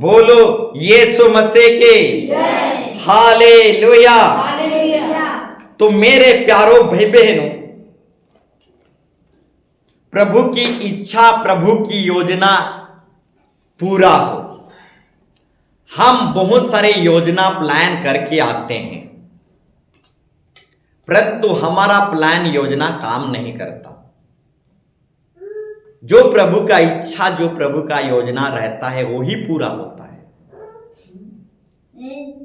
बोलो यीशु मसीह के हालेलुया। तो मेरे प्यारो भाई बहनों, प्रभु की इच्छा, प्रभु की योजना पूरा हो। हम बहुत सारे योजना प्लान करके आते हैं, परंतु हमारा प्लान योजना काम नहीं करता। जो प्रभु का इच्छा, जो प्रभु का योजना रहता है वो ही पूरा होता है।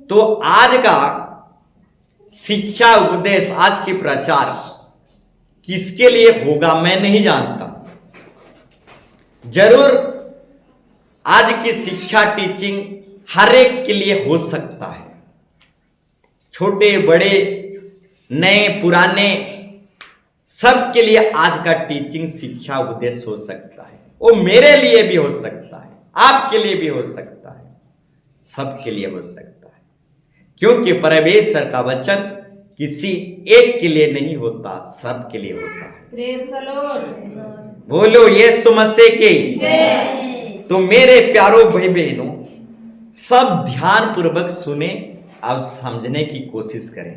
तो आज का शिक्षा उपदेश, आज की प्रचार किसके लिए होगा मैं नहीं जानता। जरूर आज की शिक्षा टीचिंग हर एक के लिए हो सकता है, छोटे बड़े नए पुराने सबके लिए आज का टीचिंग शिक्षा उपदेश हो सकता है। वो मेरे लिए भी हो सकता है, आपके लिए भी हो सकता है, सबके लिए हो सकता है, क्योंकि परमेश्वर का वचन किसी एक के लिए नहीं होता, सबके लिए होता है। Praise the Lord. बोलो यीशु मसीह की जय। तो मेरे प्यारो भाई बहनों, सब ध्यान पूर्वक सुने और समझने की कोशिश करें।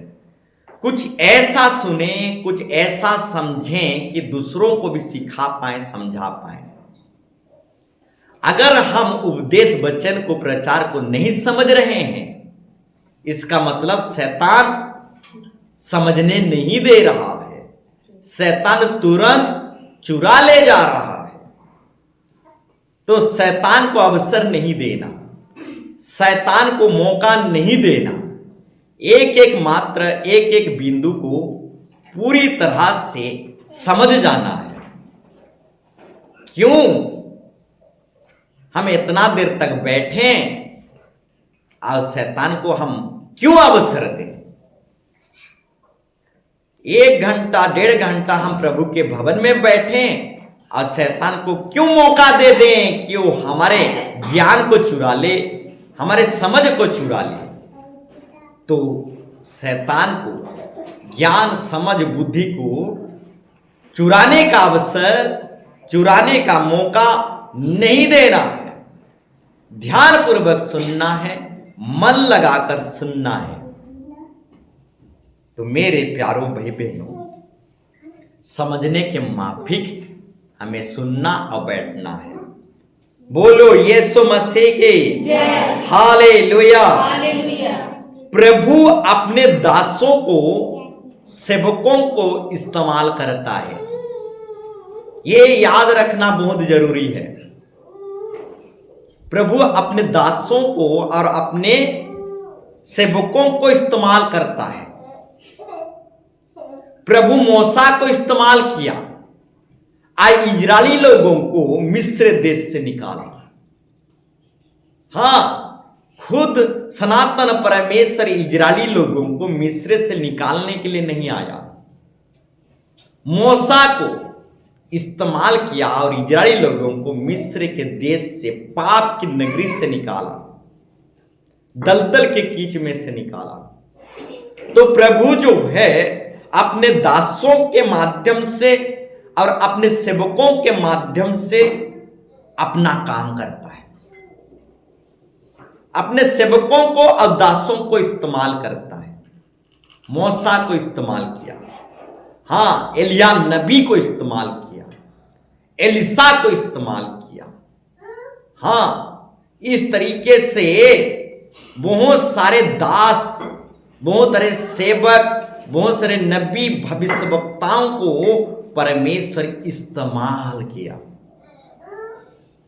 कुछ ऐसा सुने, कुछ ऐसा समझें कि दूसरों को भी सिखा पाए, समझा पाए। अगर हम उपदेश वचन को, प्रचार को नहीं समझ रहे हैं, इसका मतलब शैतान समझने नहीं दे रहा है। शैतान तुरंत चुरा ले जा रहा है। तो शैतान को अवसर नहीं देना, शैतान को मौका नहीं देना। एक एक मात्र, एक एक बिंदु को पूरी तरह से समझ जाना है। क्यों हम इतना देर तक बैठे और शैतान को हम क्यों अवसर दें? 1 घंटा 1.5 घंटा हम प्रभु के भवन में बैठे और शैतान को क्यों मौका दे दें कि वो हमारे ज्ञान को चुरा ले, हमारे समझ को चुरा ले। तो शैतान को ज्ञान, समझ, बुद्धि को चुराने का अवसर, चुराने का मौका नहीं देना है। ध्यान पूर्वक सुनना है, मन लगाकर सुनना है। तो मेरे प्यारों भाई बहनों, समझने के माफिक हमें सुनना और बैठना है। बोलो यीशु मसीह की जय। हालेलुया। हालेलुया। प्रभु अपने दासों को, सेवकों को इस्तेमाल करता है। ये याद रखना बहुत जरूरी है। प्रभु अपने दासों को और अपने सेवकों को इस्तेमाल करता है। प्रभु मूसा को इस्तेमाल किया, आज इजरायली लोगों को मिस्र देश से निकाला। हां, खुद सनातन परमेश्वर इजरायली लोगों को मिस्र से निकालने के लिए नहीं आया, मूसा को इस्तेमाल किया और इजरायली लोगों को मिस्र के देश से, पाप की नगरी से निकाला, दलदल के कीच में से निकाला। तो प्रभु जो है अपने दासों के माध्यम से और अपने सेवकों के माध्यम से अपना काम करता है। अपने सेवकों को और दासों को इस्तेमाल करता है। मूसा को इस्तेमाल किया, हां, एलिया नबी को इस्तेमाल किया, एलिसा को इस्तेमाल किया। हां, इस तरीके से बहुत सारे दास, बहुत सारे सेवक, बहुत सारे नबी, भविष्यवक्ताओं को परमेश्वर इस्तेमाल किया।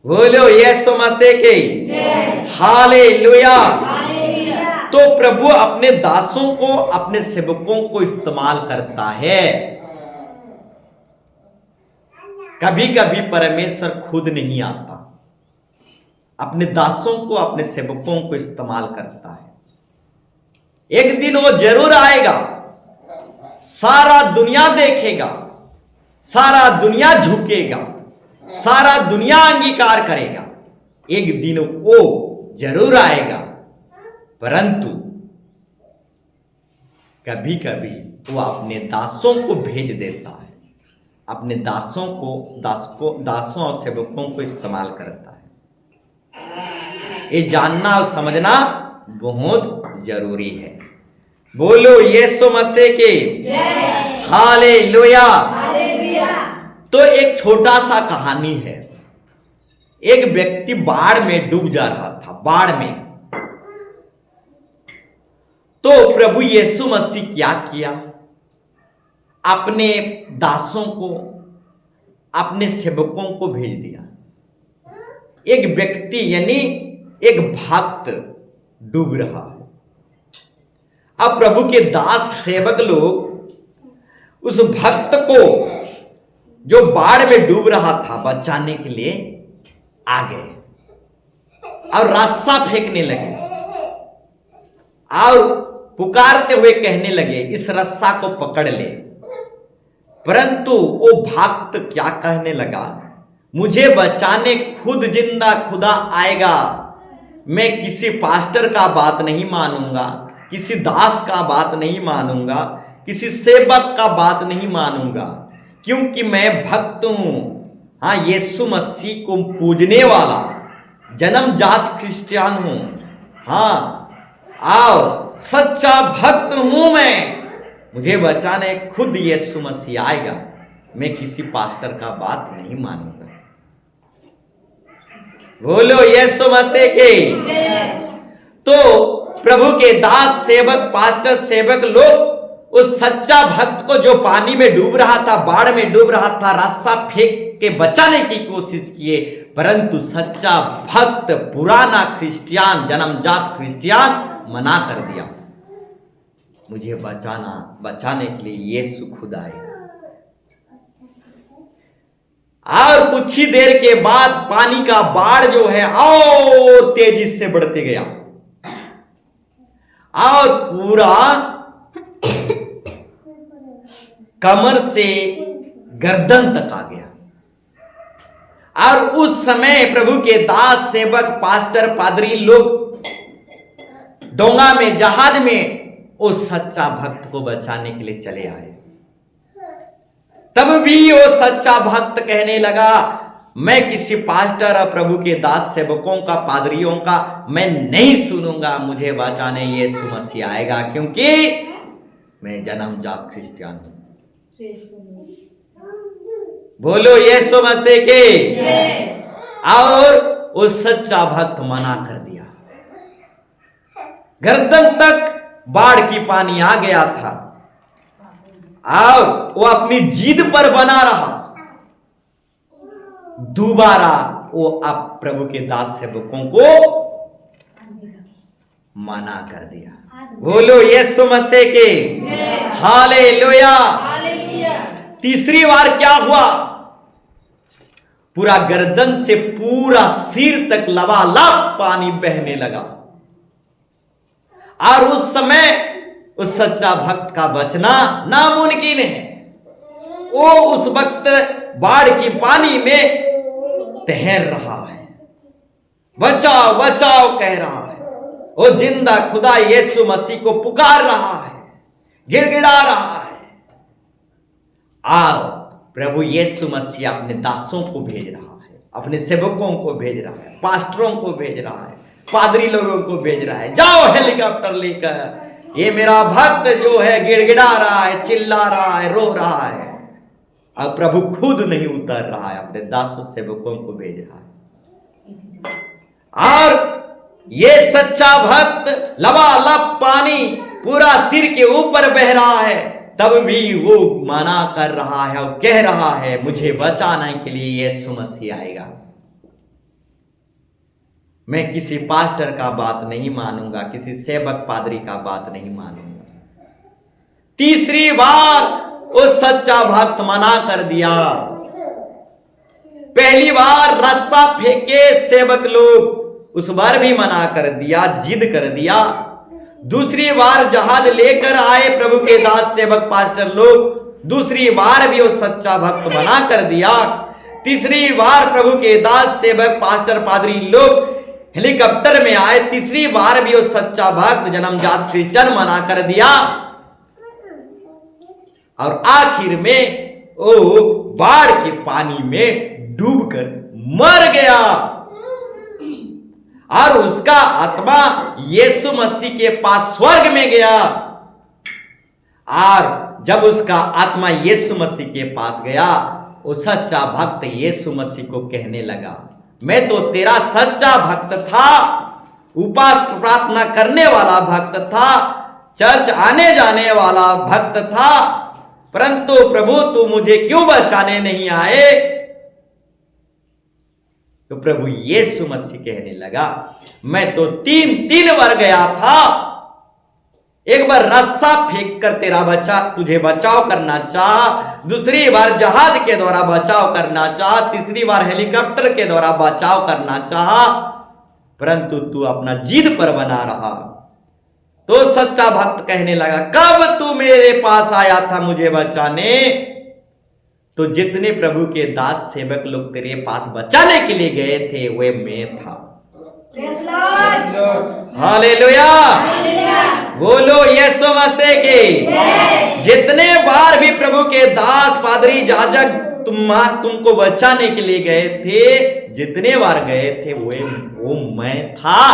बोलो यीशु मसीह की जय। हालेलुया। हालेलुया। तो प्रभु अपने दासों को, अपने सेवकों को इस्तेमाल करता है। कभी कभी परमेश्वर खुद नहीं आता, अपने दासों को, अपने सेवकों को इस्तेमाल करता है। एक दिन वो जरूर आएगा, सारा दुनिया देखेगा, सारा दुनिया झुकेगा, सारा दुनिया अंगीकार करेगा। एक दिन वो जरूर आएगा, परंतु कभी कभी वो अपने दासों को भेज देता है, अपने दासों और सेवकों को इस्तेमाल करता है। ये जानना और समझना बहुत जरूरी है। बोलो यीशु मसीह की जय। हालेलुया। हालेलुया। तो एक छोटा सा कहानी है। एक व्यक्ति बाढ़ में डूब जा रहा था, बाढ़ में। तो प्रभु यीशु मसीह क्या किया, अपने दासों को, अपने सेवकों को भेज दिया। एक व्यक्ति यानी एक भक्त डूब रहा है। अब प्रभु के दास सेवक लोग उस भक्त को जो बाढ़ में डूब रहा था बचाने के लिए आ गए और रस्सा फेंकने लगे और पुकारते हुए कहने लगे, इस रस्सा को पकड़ ले। परंतु वो भक्त क्या कहने लगा, मुझे बचाने खुद जिंदा खुदा आएगा। मैं किसी पास्टर का बात नहीं मानूंगा, किसी दास का बात नहीं मानूंगा, किसी सेवक का बात नहीं मानूंगा, क्योंकि मैं भक्त हूं। हाँ, यीशु मसीह को पूजने वाला जन्मजात क्रिश्चियन हूं। हाँ, आओ सच्चा भक्त हूं मैं। मुझे बचाने खुद यीशु मसीह आएगा। मैं किसी पास्टर का बात नहीं मानूंगा। बोलो यीशु मसीह की जय। तो प्रभु के दास सेवक, पास्टर सेवक लोग उस सच्चा भक्त को जो पानी में डूब रहा था, बाढ़ में डूब रहा था, रास्ता फेंक के बचाने की कोशिश किए। परंतु सच्चा भक्त, पुराना क्रिश्चियन, जन्मजात क्रिश्चियन मना कर दिया, मुझे बचाने के लिए यीशु खुद आए। और कुछ ही देर के बाद पानी का बाढ़ जो है और तेजी से बढ़ते गया और पूरा कमर से गर्दन तक आ गया। और उस समय प्रभु के दास सेवक, पास्टर, पादरी लोग डोंगा में, जहाज में उस सच्चा भक्त को बचाने के लिए चले आए। तब भी वो सच्चा भक्त कहने लगा, मैं किसी पास्टर और प्रभु के दास सेवकों का, पादरियों का मैं नहीं सुनूंगा। मुझे बचाने यीशु मसीह आएगा, क्योंकि मैं जन्मजात क्रिश्चियन हूं। बोलो यीशु मसीह की जय। और उस सच्चा भक्त मना कर दिया। गर्दन तक बाढ़ की पानी आ गया था और वो अपनी जिद पर बना रहा। दोबारा वो अब प्रभु के दास सेवकों को मना कर दिया। बोलो यीशु मसीह के जय। हालेलुया। हालेलुया। तीसरी बार क्या हुआ, पूरा गर्दन से पूरा सिर तक लबालब पानी बहने लगा। और उस समय उस सच्चा भक्त का बचना नामुमकिन है। वो उस वक्त बाढ़ की पानी में तैर रहा है, बचाओ बचाओ कह रहा है। वो जिंदा खुदा यीशु मसीह को पुकार रहा है, गिड़गिड़ा रहा है। आओ, प्रभु यीशु मसीह अपने दासों को भेज रहा है, अपने सेवकों को भेज रहा है, पास्टरों को भेज रहा है, पादरी लोगों को भेज रहा है। जाओ हेलीकॉप्टर लेकर, ये मेरा भक्त जो है गिड़गिड़ा रहा है, चिल्ला रहा है, रो रहा है। अब प्रभु खुद नहीं उतर रहा है, अपने दासों सेवकों को भेज रहा है। और ये सच्चा भक्त लबालब पानी पूरा सिर के ऊपर बह रहा है, तब भी वो मना कर रहा है और कह रहा है, मुझे बचाने के लिए यीशु मसीह आएगा। मैं किसी पास्टर का बात नहीं मानूंगा, किसी सेवक पादरी का बात नहीं मानूंगा। तीसरी बार वो सच्चा भक्त मना कर दिया। पहली बार रस्सा फेंके सेवक लोग, उस बार भी मना कर दिया, जिद कर दिया। दूसरी बार जहाज लेकर आए प्रभु के दास सेवक पास्टर लोग, दूसरी बार भी वो सच्चा भक्त मना कर दिया। तीसरी बार प्रभु के दास सेवक पास्टर पादरी लोग हेलीकॉप्टर में आए, तीसरी बार भी वो सच्चा भक्त जन्मजात क्रिश्चियन मना कर दिया। और आखिर में वो बाढ़ के पानी में डूबकर मर गया। और उसका आत्मा यीशु मसीह के पास स्वर्ग में गया। और जब उसका आत्मा यीशु मसीह के पास गया, वो सच्चा भक्त यीशु मसीह को कहने लगा, मैं तो तेरा सच्चा भक्त था, उपास प्रार्थना करने वाला भक्त था, चर्च आने जाने वाला भक्त था, परंतु प्रभु तू मुझे क्यों बचाने नहीं आए? तो प्रभु यीशु मसीह कहने लगा, मैं तो तीन बार गया था। एक बार रस्सा फेंक कर तुझे बचाव करना चाहा, दूसरी बार जहाज के द्वारा बचाव करना चाहा, तीसरी बार हेलीकॉप्टर के द्वारा बचाव करना चाहा, परंतु तू अपना जिद पर बना रहा। तो सच्चा भक्त कहने लगा, कब तू मेरे पास आया था मुझे बचाने? तो जितने प्रभु के दास सेवक लोग तेरे पास बचाने के लिए गए थे, वे मैं था। हालेलुया, बोलो यीशु मसीह की। जितने बार भी प्रभु के दास, पादरी, जाजक तुमको बचाने के लिए गए थे, जितने बार गए थे वो मैं था।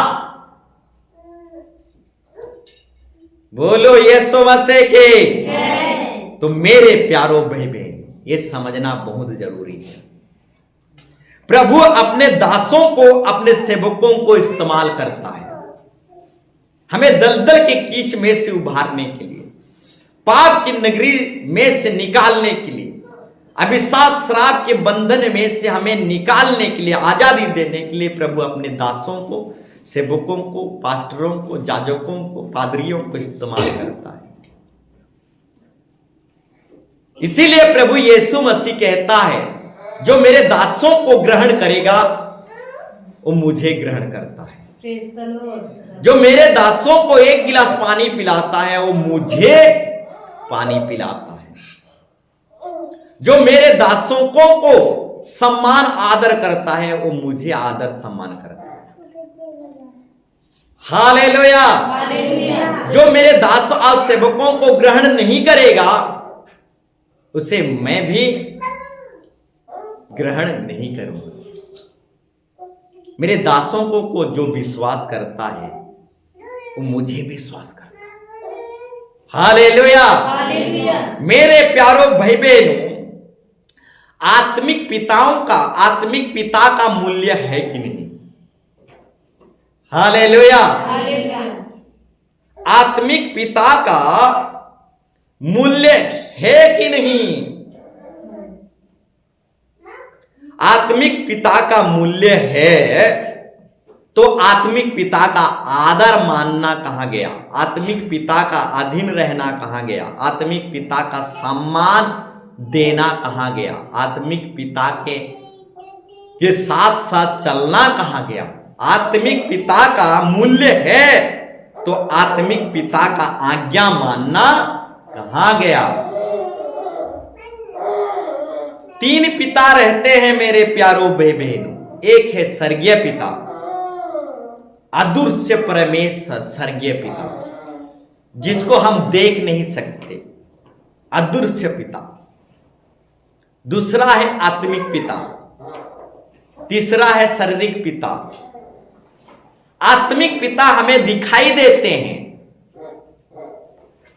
बोलो यीशु मसीह की। तो मेरे प्यारो भाई बहन, ये समझना बहुत जरूरी है। प्रभु अपने दासों को, अपने सेवकों को इस्तेमाल करता है हमें दलदल के कीच में से उभारने के लिए, पाप की नगरी में से निकालने के लिए, अभिशाप श्राप के बंधन में से हमें निकालने के लिए, आजादी देने के लिए प्रभु अपने दासों को, सेवकों को, पास्टरों को, जाजकों को, पादरियों को इस्तेमाल करता है। इसीलिए प्रभु यीशु मसीह कहता है, जो मेरे दासों को ग्रहण करेगा वो मुझे ग्रहण करता है। जो मेरे दासों को एक गिलास पानी पिलाता है वो मुझे पानी पिलाता है। जो मेरे दासों को सम्मान आदर करता है वो मुझे आदर सम्मान करता है। हालेलुया। जो मेरे दासों और सेवकों को ग्रहण नहीं करेगा उसे मैं भी ग्रहण नहीं करूंगा। मेरे दासों को जो विश्वास करता है वो मुझे विश्वास करता है। हालेलुया। मेरे प्यारो भाई बहनों, आत्मिक पिता का मूल्य है कि नहीं? हालेलुया। आत्मिक पिता का मूल्य है कि नहीं? आत्मिक पिता का मूल्य है तो आत्मिक पिता का आदर मानना कहां गया? आत्मिक पिता का अधीन रहना कहां गया? आत्मिक पिता का सम्मान देना कहां गया? आत्मिक पिता के साथ साथ चलना कहां गया? आत्मिक पिता का मूल्य है तो आत्मिक पिता का आज्ञा मानना कहां गया? तीन पिता रहते हैं मेरे प्यारो भाई बहनों। एक है स्वर्गीय पिता, अदृश्य परमेश्वर, स्वर्गीय पिता जिसको हम देख नहीं सकते, अदृश्य पिता। दूसरा है आत्मिक पिता, तीसरा है शारीरिक पिता। आत्मिक पिता हमें दिखाई देते हैं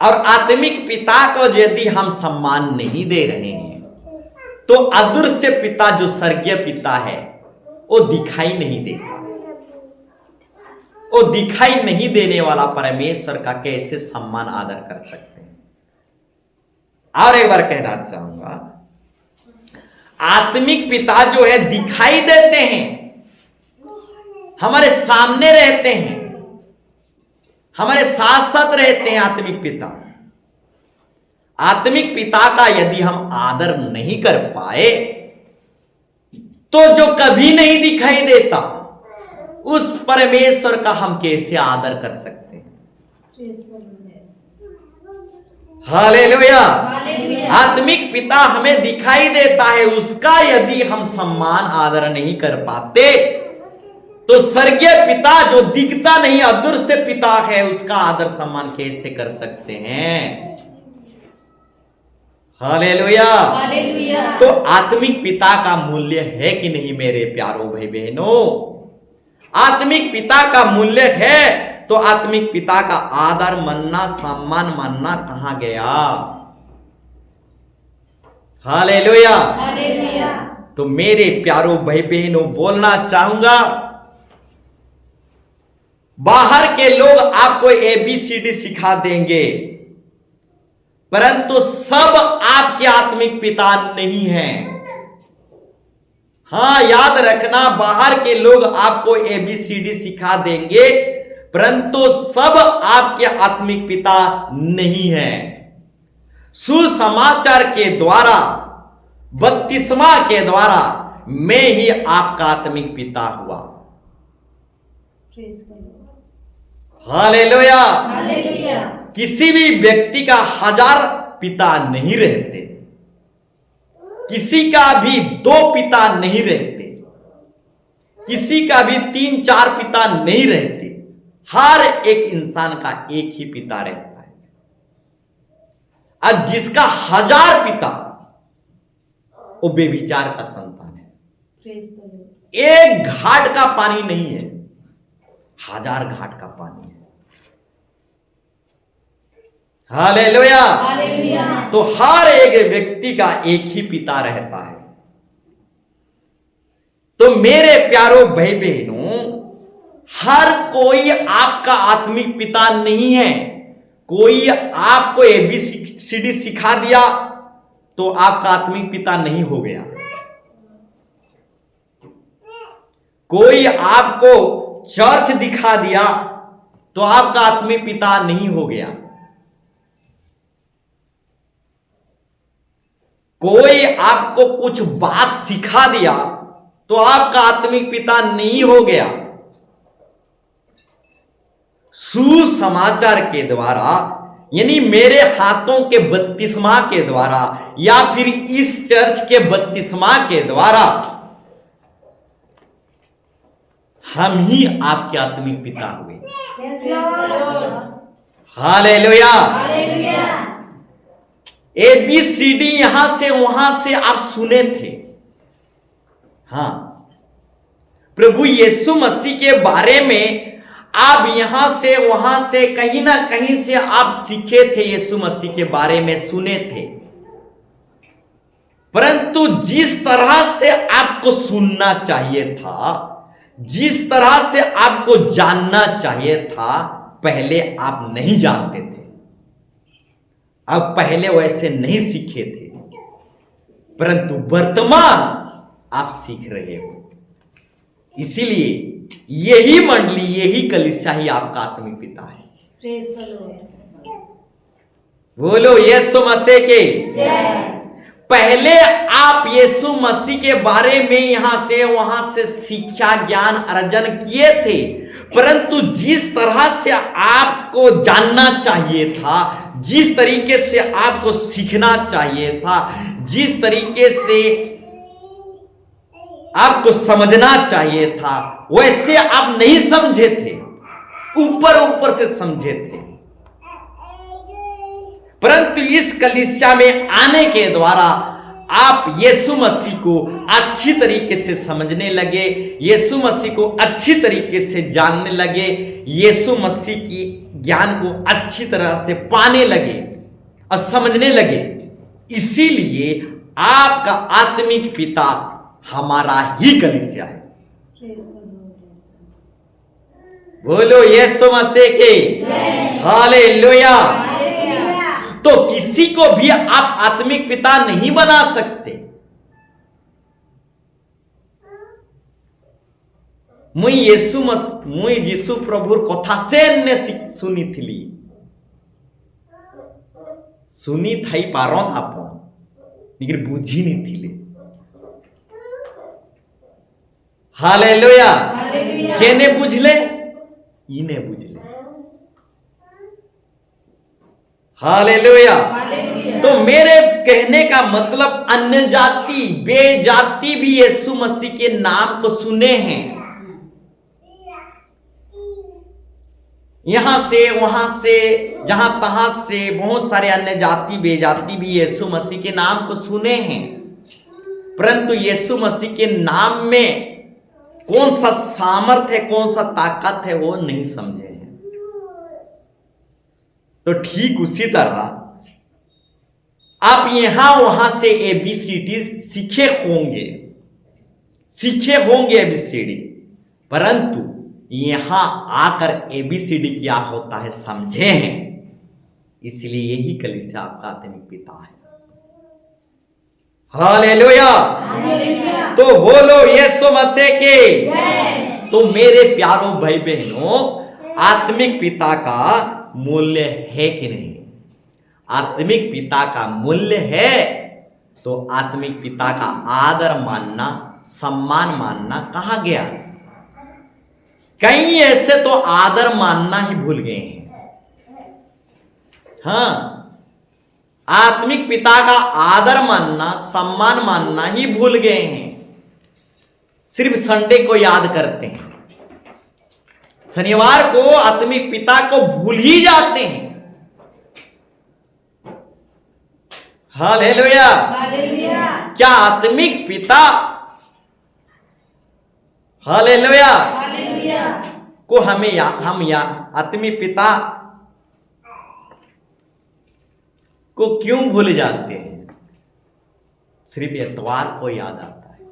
और आत्मिक पिता को यदि हम सम्मान नहीं दे रहे हैं तो अदृश्य पिता जो स्वर्गीय पिता है वो दिखाई नहीं देता। वो दिखाई नहीं देने वाला परमेश्वर का कैसे सम्मान आदर कर सकते हैं? और एक बार कहना चाहूंगा, आत्मिक पिता जो है दिखाई देते हैं, हमारे सामने रहते हैं, हमारे साथ साथ रहते हैं। आत्मिक पिता, आत्मिक पिता का यदि हम आदर नहीं कर पाए तो जो कभी नहीं दिखाई देता उस परमेश्वर का हम कैसे आदर कर सकते हैं? हालेलुया। आत्मिक पिता हमें दिखाई देता है, उसका यदि हम सम्मान आदर नहीं कर पाते तो स्वर्गीय पिता जो दिखता नहीं, अदृश्य पिता है, उसका आदर सम्मान कैसे कर सकते हैं? हालेलुया। तो आत्मिक पिता का मूल्य है कि नहीं मेरे प्यारो भाई बहनों? आत्मिक पिता का मूल्य है तो आत्मिक पिता का आदर मानना, सम्मान मानना कहां गया? हालेलुया। हालेलुया। तो मेरे प्यारों भाई बहनों, बोलना चाहूंगा, बाहर के लोग आपको ABCD सिखा देंगे, परंतु सब आपके आत्मिक पिता नहीं हैं। हां, याद रखना, बाहर के लोग आपको ABCD सिखा देंगे, परंतु सब आपके आत्मिक पिता नहीं हैं। सुसमाचार के द्वारा, बपतिस्मा के द्वारा मैं ही आपका आत्मिक पिता हुआ। हालेलुया। हालेलुया। किसी भी व्यक्ति का 1000 पिता नहीं रहते, किसी का भी 2 पिता नहीं रहते, किसी का भी 3-4 पिता नहीं रहते। हर एक इंसान का एक ही पिता रहता है। और जिसका 1000 पिता, वो बेविचार का संतान है। एक घाट का पानी नहीं है, 1000 घाट का पानी है। हालेलुया। हालेलुया। तो हर एक व्यक्ति का एक ही पिता रहता है। तो मेरे प्यारों भाई बहनों, हर कोई आपका आत्मिक पिता नहीं है। कोई आपको ABCD सिखा दिया तो आपका आत्मिक पिता नहीं हो गया। कोई आपको चर्च दिखा दिया तो आपका आत्मिक पिता नहीं हो गया। कोई आपको कुछ बात सिखा दिया तो आपका आत्मिक पिता नहीं हो गया। सुसमाचार के द्वारा, यानी मेरे हाथों के बपतिस्मा के द्वारा या फिर इस चर्च के बपतिस्मा के द्वारा हम ही आपके आत्मिक पिता हुए। हालेलुया। हालेलुया। ABCD यहां से वहां से आप सुने थे। हां, प्रभु यीशु मसीह के बारे में आप यहां से वहां से कहीं ना कहीं से आप सीखे थे, यीशु मसीह के बारे में सुने थे, परंतु जिस तरह से आपको सुनना चाहिए था, जिस तरह से आपको जानना चाहिए था, पहले आप नहीं जानते थे। अब पहले वैसे नहीं सीखे थे, परंतु वर्तमान आप सीख रहे हो। इसीलिए यही मंडली, यही कलीसिया ही आपका आत्मिक पिता है। बोलो यीशु मसीह के जय। पहले आप यीशु मसीह के बारे में यहां से वहां से शिक्षा ज्ञान अर्जन किए थे, परंतु जिस तरह से आपको जानना चाहिए था, जिस तरीके से आपको सीखना चाहिए था, जिस तरीके से आपको समझना चाहिए था, वैसे आप नहीं समझे थे, ऊपर ऊपर से समझे थे। परंतु इस कलीसिया में आने के द्वारा आप यीशु मसीह को अच्छी तरीके से समझने लगे, यीशु मसीह को अच्छी तरीके से जानने लगे, यीशु मसीह की ज्ञान को अच्छी तरह से पाने लगे और समझने लगे। इसीलिए आपका आत्मिक पिता हमारा ही कलीसिया है। बोलो यीशु मसीह के हालेलुया। तो किसी को भी आप आत्मिक पिता नहीं बना सकते। मुई यीशु प्रभुर कथा से सुनी थी, सुनी थी पार आप लेकिन बुझी नहीं थी। हालेलुया। केने बुझले? इने बुझले। हालेलुया। तो मेरे कहने का मतलब अन्य जाति बेजाति भी यीशु मसीह के नाम को सुने हैं। यहां से वहां से जहां तहां से बहुत सारे अन्य जाति बेजाति भी यीशु मसीह के नाम को सुने हैं, परंतु यीशु मसीह के नाम में कौन सा सामर्थ्य है, कौन सा ताकत है, वो नहीं समझे हैं। तो ठीक उसी तरह आप यहां वहां से ABCD सीखे होंगे ABCD, परंतु यहां आकर ABCD क्या होता है समझे हैं। इसलिए यही कलीसिया आपका आत्मिक पिता है। हालेलुया। हालेलुया। तो बोलो यीशु मसीह के जय। तो मेरे प्यारों भाई बहनों, आत्मिक पिता का मूल्य है कि नहीं? आत्मिक पिता का मूल्य है तो आत्मिक पिता का आदर मानना, सम्मान मानना कहां गया? कई ऐसे तो आदर मानना ही भूल गए हैं। हां, आत्मिक पिता का आदर मानना, सम्मान मानना ही भूल गए हैं। सिर्फ संडे को याद करते हैं, शनिवार को आत्मिक पिता को भूल ही जाते हैं। हालेलुया। हालेलुया। क्या आत्मिक पिता, हालेलुया, हालेलुया को हम आत्मिक पिता को क्यों भूल जाते हैं? सिर्फ एतवार को याद आता है।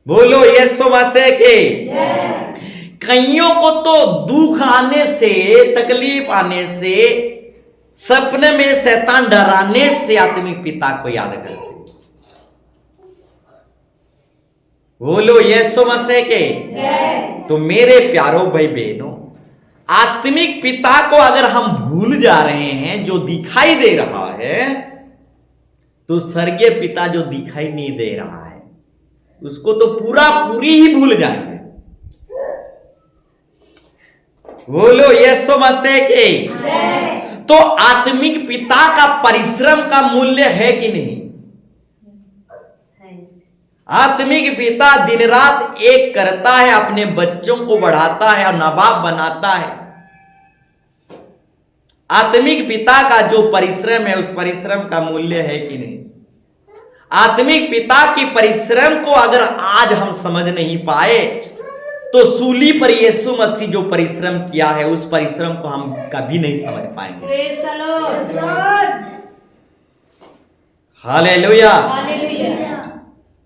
बोलो यीशु मसीह के जय। कईयों को तो दुख आने से, तकलीफ आने से, सपने में शैतान डराने से आत्मिक पिता को याद करते हैं। बोलो यीशु मसीह के जय। तो मेरे प्यारों भाई बहनों, आत्मिक पिता को अगर हम भूल जा रहे हैं जो दिखाई दे रहा है, तो स्वर्गीय पिता जो दिखाई नहीं दे रहा है उसको तो पूरी ही भूल जाएंगे। बोलो यीशु मसीह के जय। तो आत्मिक पिता का परिश्रम का मूल्य है कि नहीं? आत्मिक पिता दिन रात एक करता है, अपने बच्चों को बढ़ाता है और नवाब बनाता है। आत्मिक पिता का जो परिश्रम है, उस परिश्रम का मूल्य है कि नहीं? आत्मिक पिता की परिश्रम को अगर आज हम समझ नहीं पाए, तो सूली पर यीशु मसीह जो परिश्रम किया है, उस परिश्रम को हम कभी नहीं समझ पाएंगे। Praise the Lord. Hallelujah. Hallelujah.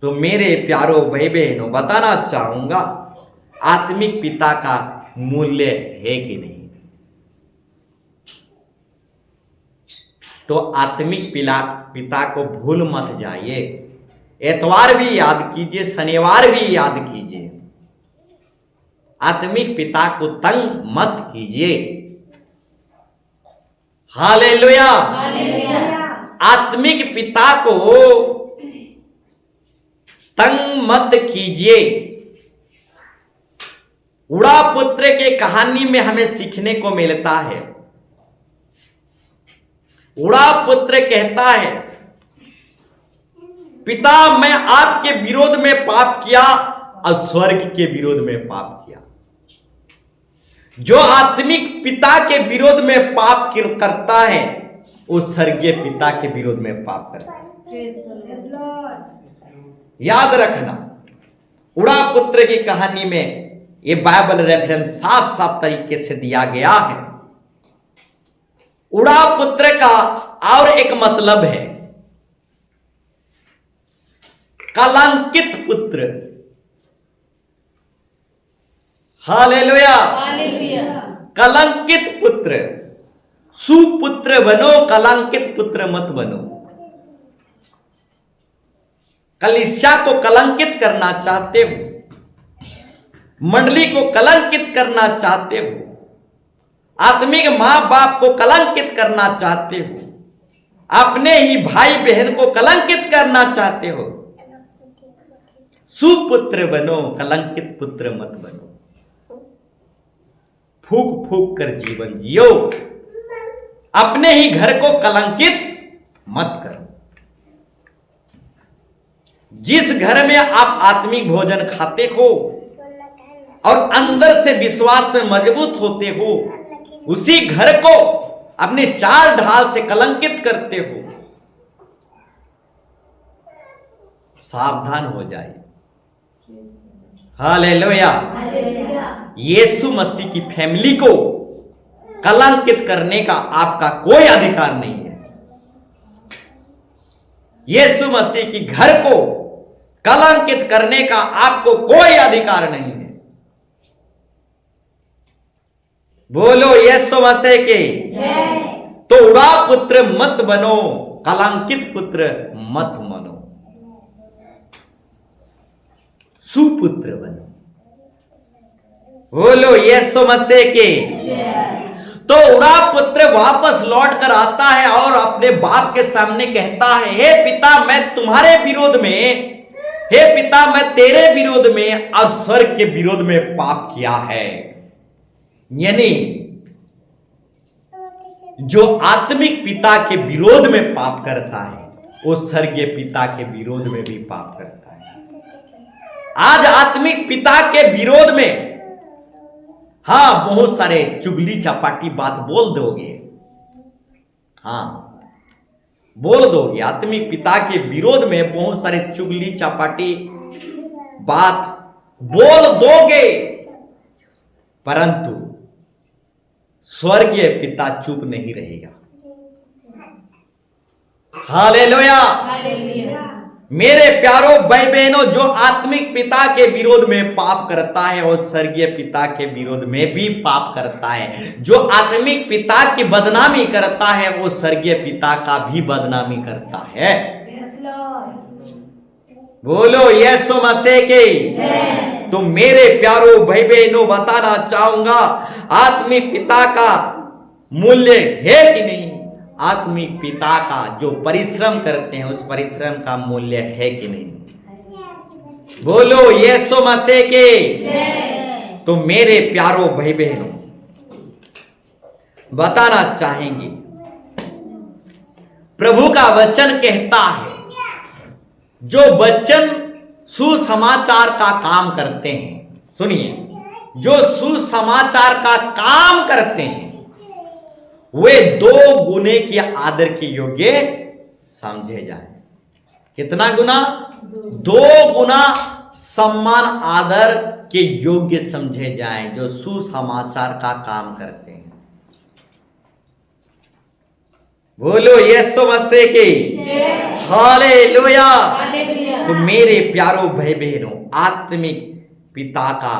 तो मेरे प्यारों भाई बहनों, बताना चाहूंगा आत्मिक पिता का मूल्य है कि नहीं? तो आत्मिक पिता को भूल मत जाइए। एतवार भी याद कीजिए, शनिवार भी याद कीजिए। आत्मिक पिता को तंग मत कीजिए। हालेलुया। हालेलुया। आत्मिक पिता को तंग मत कीजिए। उड़ा पुत्र के कहानी में हमें सीखने को मिलता है। उड़ा पुत्र कहता है, पिता मैं आपके विरोध में पाप किया और स्वर्ग के विरोध में पाप किया। जो आत्मिक पिता के विरोध में पाप करता है, वो स्वर्गीय पिता के विरोध में पाप करता है। Praise the Lord. याद रखना, उड़ा पुत्र की कहानी में ये बाइबल रेफरेंस साफ साफ तरीके से दिया गया है। उड़ा पुत्र का और एक मतलब है कलंकित पुत्र। हालेलुया। हालेलुया। कलंकित पुत्र। सुपुत्र बनो, कलंकित पुत्र मत बनो। कलीसिया को कलंकित करना चाहते हो, मंडली को कलंकित करना चाहते हो, आत्मिक मां बाप को कलंकित करना चाहते हो, अपने ही भाई बहन को कलंकित करना चाहते हो, सुपुत्र बनो, कलंकित पुत्र मत बनो। फूक फूक कर जीवन जियो, अपने ही घर को कलंकित मत करो। जिस घर में आप आत्मिक भोजन खाते हो और अंदर से विश्वास में मजबूत होते हो, उसी घर को अपने चाल ढाल से कलंकित करते हो। सावधान हो जाइए। हालेलुया। हालेलुया। यीशु मसीह की फैमिली को कलंकित करने का आपका कोई अधिकार नहीं है। यीशु मसीह की घर को कलंकित करने का आपको कोई अधिकार नहीं है। बोलो यीशु मसीह के जय। तो उड़ा पुत्र मत बनो, कलंकित पुत्र मत बनो, सुपुत्र बनो। बोलो यीशु मसीह के। तो उड़ा पुत्र वापस लौट कर आता है और अपने बाप के सामने कहता है, हे पिता मैं तुम्हारे विरोध में, हे पिता मैं तेरे विरोध में और स्वर्ग के विरोध में पाप किया है। यानी जो आत्मिक पिता के विरोध में पाप करता है वो स्वर्गीय पिता के विरोध में भी पाप करता है। आज आत्मिक पिता के विरोध में हां बहुत सारे चुगली चपाटी बात बोल दोगे, हां बोल दोगे। आत्मिक पिता के विरोध में बहुत सारे चुगली चपाटी बात बोल दोगे, परंतु स्वर्गीय पिता चुप नहीं रहेगा। हालेलुया। हालेलुया। मेरे प्यारो भाई बहनों, जो आत्मिक पिता के विरोध में पाप करता है वो स्वर्गीय पिता के विरोध में भी पाप करता है। जो आत्मिक पिता की बदनामी करता है वो स्वर्गीय पिता का भी बदनामी करता है। Yes, Lord. बोलो यीशु मसीह के। जय। तो मेरे प्यारो भाई बहनों बताना चाहूंगा, आत्मिक पिता का मूल्य है कि नहीं? आत्मिक पिता का जो परिश्रम करते हैं उस परिश्रम का मूल्य है कि नहीं? बोलो यीशु मसीह के। जय। तो मेरे प्यारो भाई बहनों बताना चाहेंगे, प्रभु का वचन कहता है जो वचन सुसमाचार का काम करते हैं, सुनिए, जो सुसमाचार का काम करते हैं वे 2 गुने के आदर के योग्य समझे जाएं। कितना गुना? 2 गुना सम्मान आदर के योग्य समझे जाएं जो सुसमाचार का काम करते हैं। बोलो यीशु मसीह की। जय। हालेलुया। हालेलुया। तो मेरे प्यारो भाई बहनों, आत्मिक पिता का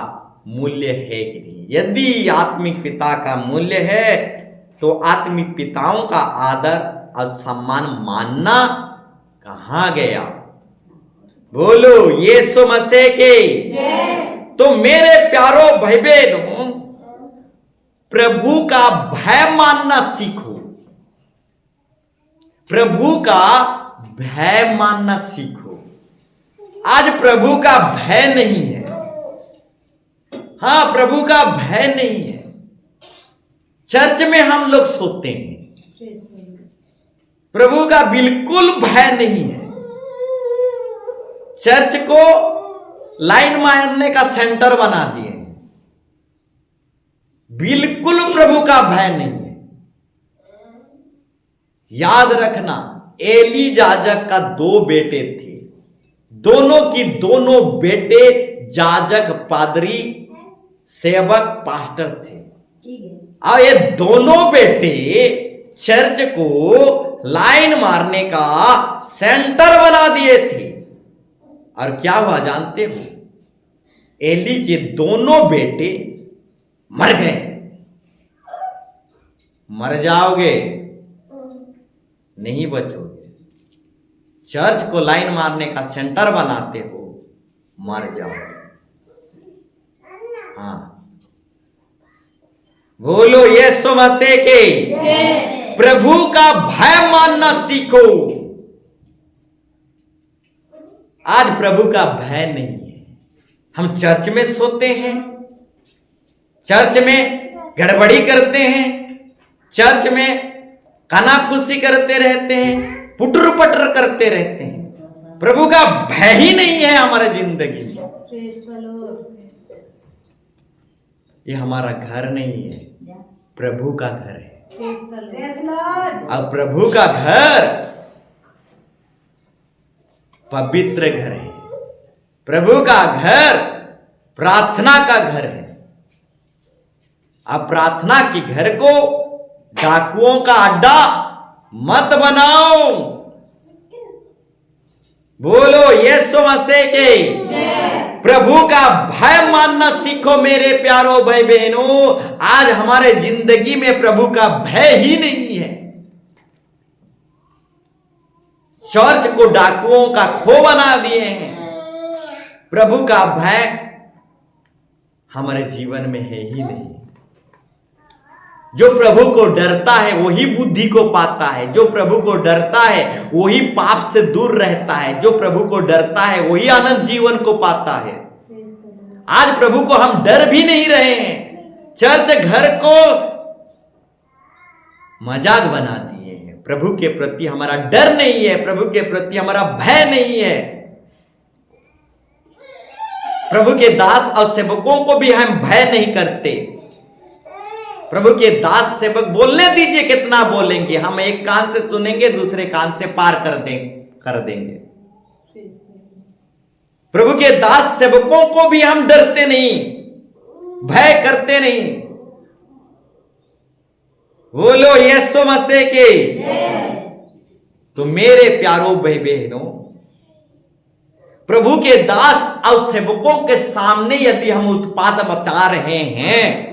मूल्य है कि नहीं? यदि आत्मिक पिता का मूल्य है तो आत्मिक पिताओं का आदर और सम्मान मानना कहां गया? बोलो यीशु मसीह के। जय। तो मेरे प्यारो भाई बहनों, प्रभु का भय मानना सीखो। प्रभु का भय मानना सीखो। आज प्रभु का भय नहीं है। हां, प्रभु का भय नहीं है। चर्च में हम लोग सोते हैं, प्रभु का बिल्कुल भय नहीं है। चर्च को लाइन मारने का सेंटर बना दिए, बिल्कुल प्रभु का भय नहीं है। याद रखना, एली याजक का 2 बेटे थे, दोनों की दोनों बेटे याजक, पादरी, सेवक, पास्टर थे। और ये दोनों बेटे चर्च को लाइन मारने का सेंटर बना दिए थे। और क्या हुआ जानते हो? एली के दोनों बेटे मर गए। मर जाओगे, नहीं बचोगे। चर्च को लाइन मारने का सेंटर बनाते हो, मर जाओगे। हाँ, बोलो यीशु मसीह के। जय। प्रभु का भय मानना सीखो। आज प्रभु का भय नहीं है। हम चर्च में सोते हैं, चर्च में गड़बड़ी करते हैं, चर्च में कानाफूसी करते रहते हैं, पुटर पटर करते रहते हैं। प्रभु का भय ही नहीं है हमारे जिंदगी में। ये हमारा घर नहीं है, प्रभु का घर है। और प्रभु का घर पवित्र घर है। प्रभु का घर प्रार्थना का घर है। अब प्रार्थना के घर को डाकुओं का अड्डा मत बनाओ। बोलो यीशु मसीह के प्रभु का भय मानना सीखो मेरे प्यारो भाई बहनों। आज हमारे जिंदगी में प्रभु का भय ही नहीं है। चर्च को डाकुओं का खो बना दिए हैं। प्रभु का भय हमारे जीवन में है ही नहीं। जो प्रभु को डरता है वही बुद्धि को पाता है। जो प्रभु को डरता है वही पाप से दूर रहता है। जो प्रभु को डरता है वही आनंद जीवन को पाता है। आज प्रभु को हम डर भी नहीं रहे हैं। चर्च घर को मजाक बना दिए हैं। प्रभु के प्रति हमारा डर नहीं है। प्रभु के प्रति हमारा भय नहीं है। प्रभु के दास और सेवकों को भी हम भय नहीं करते। प्रभु के दास सेवक बोलने दीजिए, कितना बोलेंगे। हम एक कान से सुनेंगे, दूसरे कान से पार कर देंगे। प्रभु के दास सेवकों को भी हम डरते नहीं, भय करते नहीं। बोलो यीशु मसीह के। तो मेरे प्यारो भाई बहनों, प्रभु के दास और सेवकों के सामने यदि हम उत्पात मचा रहे हैं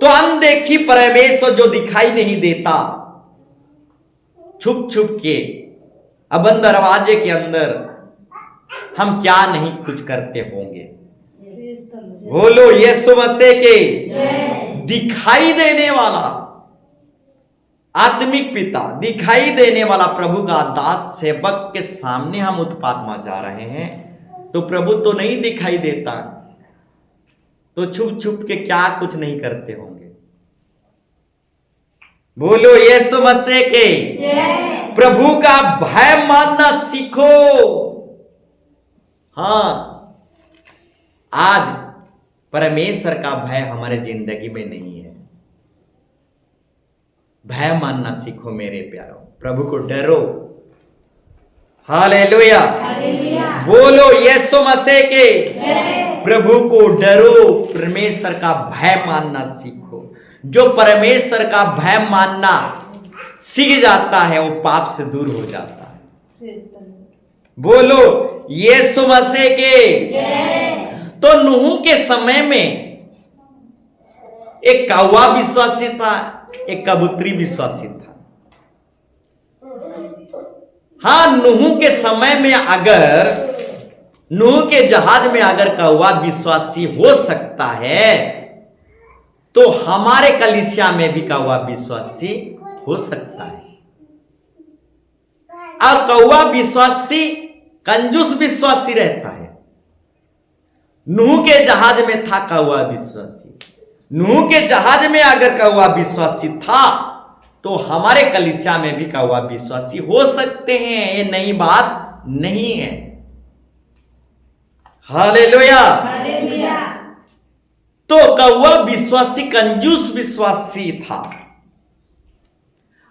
तो अनदेखी परमेश्वर जो दिखाई नहीं देता, छुप छुप के बंद दरवाजे के अंदर हम क्या नहीं कुछ करते होंगे। बोलो यीशु मसीह के। दिखाई देने वाला आत्मिक पिता, दिखाई देने वाला प्रभु का दास सेवक के सामने हम उत्पात मचा रहे हैं तो प्रभु तो नहीं दिखाई देता, तो छुप छुप के क्या कुछ नहीं करते होंगे। बोलो यीशु मसीह के। प्रभु का भय मानना सीखो। हां, आज परमेश्वर का भय हमारे जिंदगी में नहीं है। भय मानना सीखो मेरे प्यारो। प्रभु को डरो। हालेलुया। बोलो यीशु मसीह के। प्रभु को डरो। परमेश्वर का भय मानना सीखो। जो परमेश्वर का भय मानना सीख जाता है वो पाप से दूर हो जाता है। बोलो यीशु मसीह के। तो नूह के समय में एक कौवा विश्वासी था, एक कबूतरी विश्वासी था। हां, नूह के समय में अगर नूह के जहाज में अगर कौवा विश्वासी हो सकता है तो हमारे कलीसिया में भी कौवा विश्वासी हो सकता है। और कौवा विश्वासी कंजूस विश्वासी रहता है। नूह के जहाज में था कौवा विश्वासी। नूह के जहाज में अगर कौवा विश्वासी था तो हमारे कलीसिया में भी कौवा विश्वासी हो सकते हैं। ये नई बात नहीं है। हालेलुया। तो कौवा विश्वासी कंजूस विश्वासी था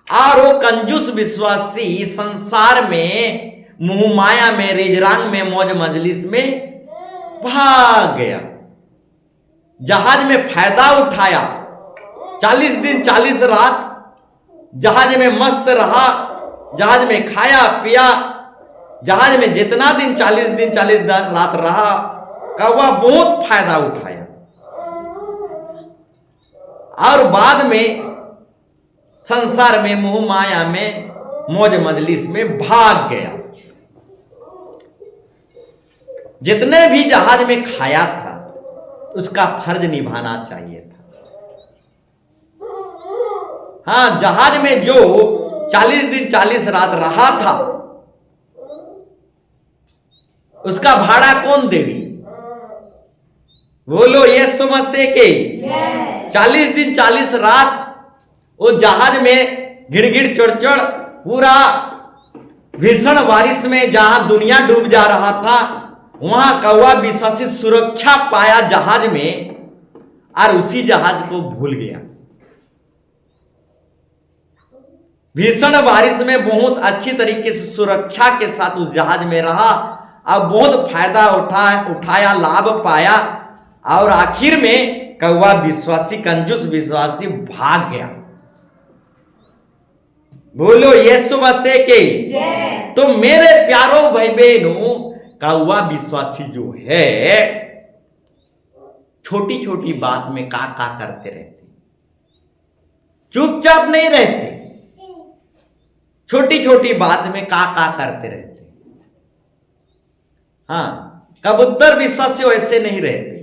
और वो कंजूस विश्वासी संसार में मुंह माया में, रेजरांग में, मौज मजलिस में भाग गया। जहाज में फायदा उठाया। 40 दिन 40 रात जहाज में मस्त रहा। जहाज में खाया पिया। जहाज में जितना दिन 40 दिन 40 रात रहा, कौवा बहुत फायदा उठाया और बाद में संसार में, मोह माया में, मौज मजलिस में भाग गया। जितने भी जहाज में खाया था उसका फर्ज निभाना चाहिए था। हां, जहाज में जो 40 दिन 40 रात रहा था उसका भाड़ा कौन देगी? बोलो यीशु मसीह के। 40 दिन 40 रात वो जहाज में गिड़गिड़ चढ़ पूरा भीषण बारिश में जहां दुनिया डूब जा रहा था वहां कौवा विश्वासी सुरक्षा पाया जहाज में और उसी जहाज को भूल गया। भीषण बारिश में बहुत अच्छी तरीके से सुरक्षा के साथ उस जहाज में रहा और बहुत फायदा उठाया, लाभ पाया और आखिर में कौवा विश्वासी, कंजूस विश्वासी भाग गया। बोलो यीशु मसीह के जय। तो मेरे प्यारो भाई बहनों, कौवा विश्वासी जो है छोटी छोटी बात में का करते रहते, चुपचाप नहीं रहते, छोटी छोटी बात में का करते रहते। हाँ, कबूतर विश्वासी वैसे नहीं रहते।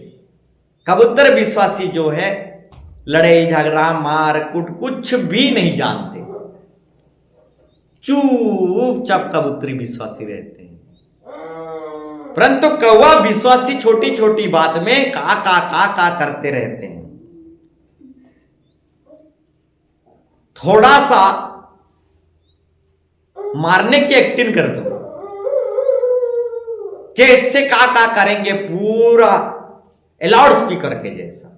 कबूतर विश्वासी जो है लड़ाई झगड़ा मार कुट कुछ भी नहीं जानते, चुपचाप कबूतरी विश्वासी रहते हैं। परंतु कौवा विश्वासी छोटी छोटी बात में का करते रहते हैं। थोड़ा सा मारने की एक्टिंग कर दो, कैसे का करेंगे, पूरा लाउड स्पीकर के जैसा।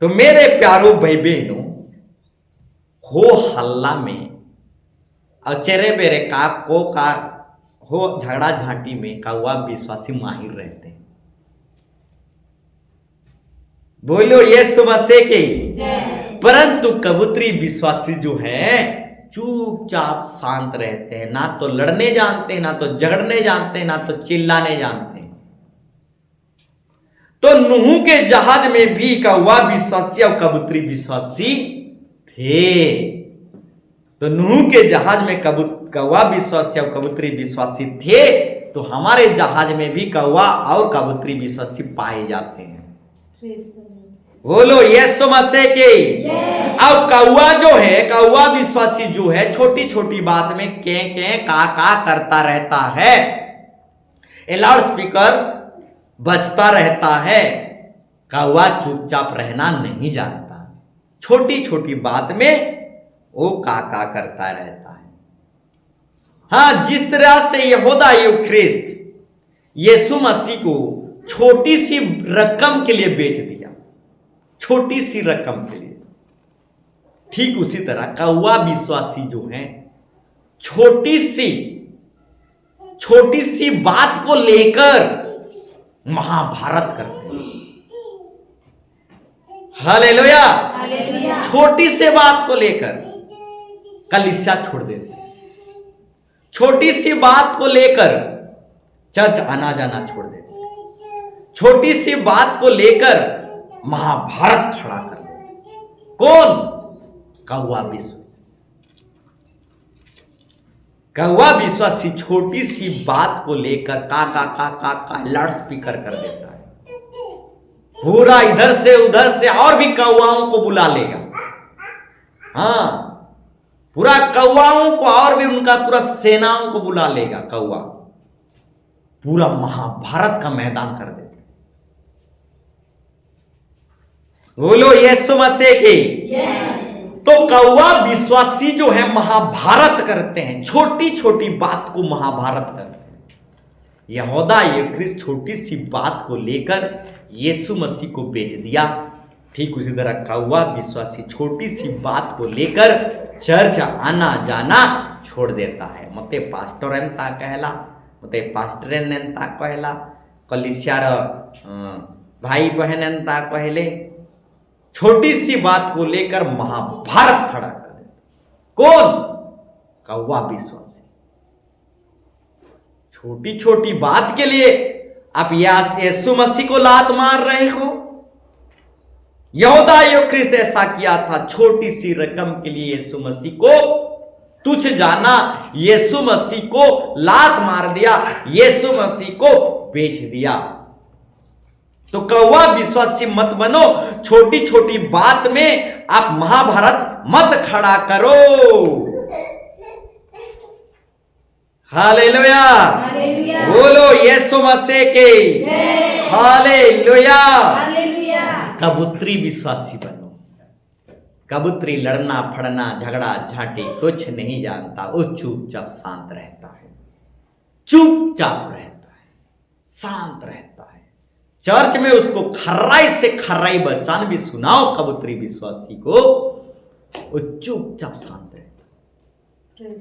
तो मेरे प्यारो भाई बहनों, हो हल्ला में और चेरे बेरे को का हो झगड़ा झांटी में कौवा विश्वासी माहिर रहते हैं। बोलो यीशु मसीह के जय। परंतु कबूतरी विश्वासी जो है चुपचाप शांत रहते हैं, ना तो लड़ने जानते हैं, ना तो झगड़ने जानते हैं, ना तो चिल्लाने जानते हैं। तो नूह के जहाज में भी कौवा विश्वासी और कबूतरी विश्वासी थे। तो नूह के जहाज में कौवा विश्वासी और कबूतरी विश्वासी थे, तो हमारे जहाज में भी कौवा और कबूतरी विश्वासी पाए जाते हैं। बोलो यीशु मसीह के। अब कौवा जो है, कौवा विश्वासी जो है छोटी छोटी बात में के का करता रहता है, लाउड स्पीकर बजता रहता है। कौवा चुपचाप रहना नहीं जानता, छोटी छोटी बात में वो का करता रहता है। हाँ, जिस तरह से यहूदा ख्रिस्त यीशु मसीह को छोटी सी रकम के लिए बेच दिया, छोटी सी रकम के लिए, ठीक उसी तरह कौवा विश्वासी जो है छोटी सी बात को लेकर महाभारत करते हैं। हालेलुया। हालेलुया। छोटी से बात को लेकर कलीसिया छोड़ देते हैं, छोटी सी बात को लेकर चर्च आना जाना छोड़ देते हैं, छोटी सी बात को लेकर महाभारत खड़ा कर देते। कौन? कौवा विश्वासी। कौवा विश्वासी छोटी सी बात को लेकर का लाउड स्पीकर कर देता है, पूरा इधर से उधर से और भी कौवाओं को बुला लेगा। हाँ, पूरा कौवाओं को और भी उनका पूरा सेनाओं को बुला लेगा। कौवा पूरा महाभारत का मैदान कर देता। बोलो यीशु मसीह की। तो कौवा विश्वासी जो है महाभारत करते हैं, छोटी छोटी बात को महाभारत करते हैं। यहूदा ख्रिस्त छोटी सी बात को लेकर यीशु मसीह को बेच दिया, ठीक उसी तरह कौवा विश्वासी छोटी सी बात को लेकर चर्च आना जाना छोड़ देता है। मते पास्टर एंता कहला, मते पास्टरेन एंता कहला, कलिसियार भाई बहन एंता कहले, छोटी सी बात को लेकर महाभारत खड़ा कर देता। कौन? कौवा विश्वासी। छोटी छोटी बात के लिए आप यीशु मसीह को लात मार रहे हो। यहूदा ख्रिस्त ऐसा किया था, छोटी सी रकम के लिए यीशु मसीह को तुच्छ जाना, यीशु मसीह को लात मार दिया, यीशु मसीह को बेच दिया। तो कौवा विश्वासी मत बनो, छोटी छोटी बात में आप महाभारत मत खड़ा करो। हालेलुया। हालेलुया। बोलो यीशु मसीह के जय। हालेलुया। हालेलुया। कबूतरी विश्वासी बनो। कबूतरी लड़ना फड़ना झगड़ा झांटी कुछ नहीं जानता, वो चुपचाप शांत रहता है, चुपचाप रहता है, शांत रहता है। चर्च में उसको खर्राई से खर्राई बचान भी सुनाओ, कबूतरी विश्वासी को वो चुपचाप शांत रहता है।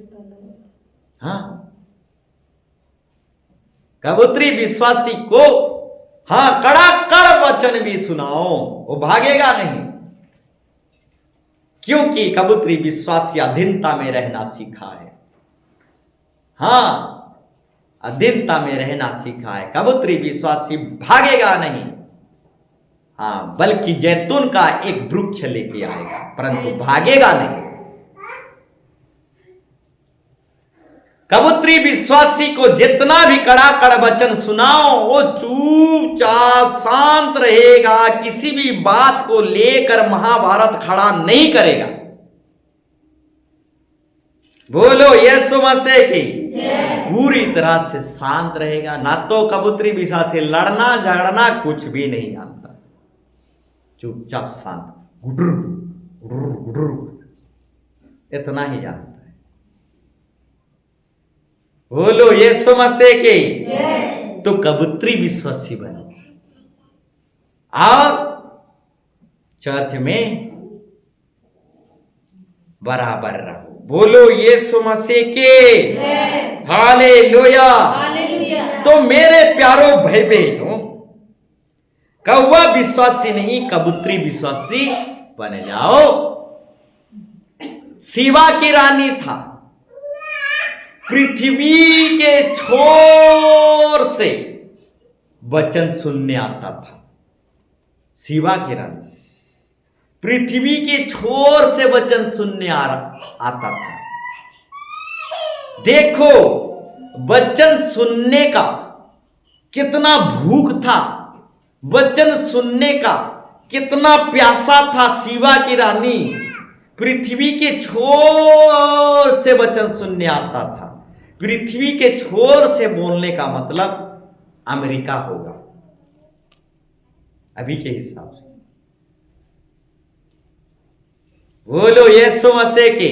हाँ, कबूतरी विश्वासी को हाँ, कड़ाकड़ वचन भी सुनाओ, वो भागेगा नहीं, क्योंकि कबूतरी विश्वासी अधीनता में रहना सीखा है। हाँ, अधीनता में रहना सीखा है। कबूतरी विश्वासी भागेगा नहीं, हाँ, बल्कि जैतून का एक वृक्ष लेके आएगा, परंतु भागेगा नहीं। कबूतरी विश्वासी को जितना भी कड़ाकड़ वचन सुनाओ, वो चुपचाप शांत रहेगा, किसी भी बात को लेकर महाभारत खड़ा नहीं करेगा। बोलो यीशु मसीह की, पूरी तरह से शांत रहेगा। ना तो कबूतरी विश्वासी लड़ना झगड़ना कुछ भी नहीं जानता, चुपचाप शांत, गुडुर गुडुर गुडुर इतना ही जानता है। बोलो यीशु मसीह की, तो कबूतरी विश्वासी बनो और चर्च में बराबर रहो। बोलो यीशु मसीह के, हालेलुया। तो मेरे प्यारो भाई बहनों, कौवा विश्वासी नहीं, कबूतरी विश्वासी बन जाओ। शिवा की रानी था, पृथ्वी के छोर से वचन सुनने आता था। शिवा की रानी पृथ्वी के छोर से वचन सुनने आता था। देखो, वचन सुनने का कितना भूख था, वचन सुनने का कितना प्यासा था। शिवा की रानी पृथ्वी के छोर से वचन सुनने आता था। पृथ्वी के छोर से बोलने का मतलब अमेरिका होगा अभी के हिसाब से। बोलो यीशु मसीह के,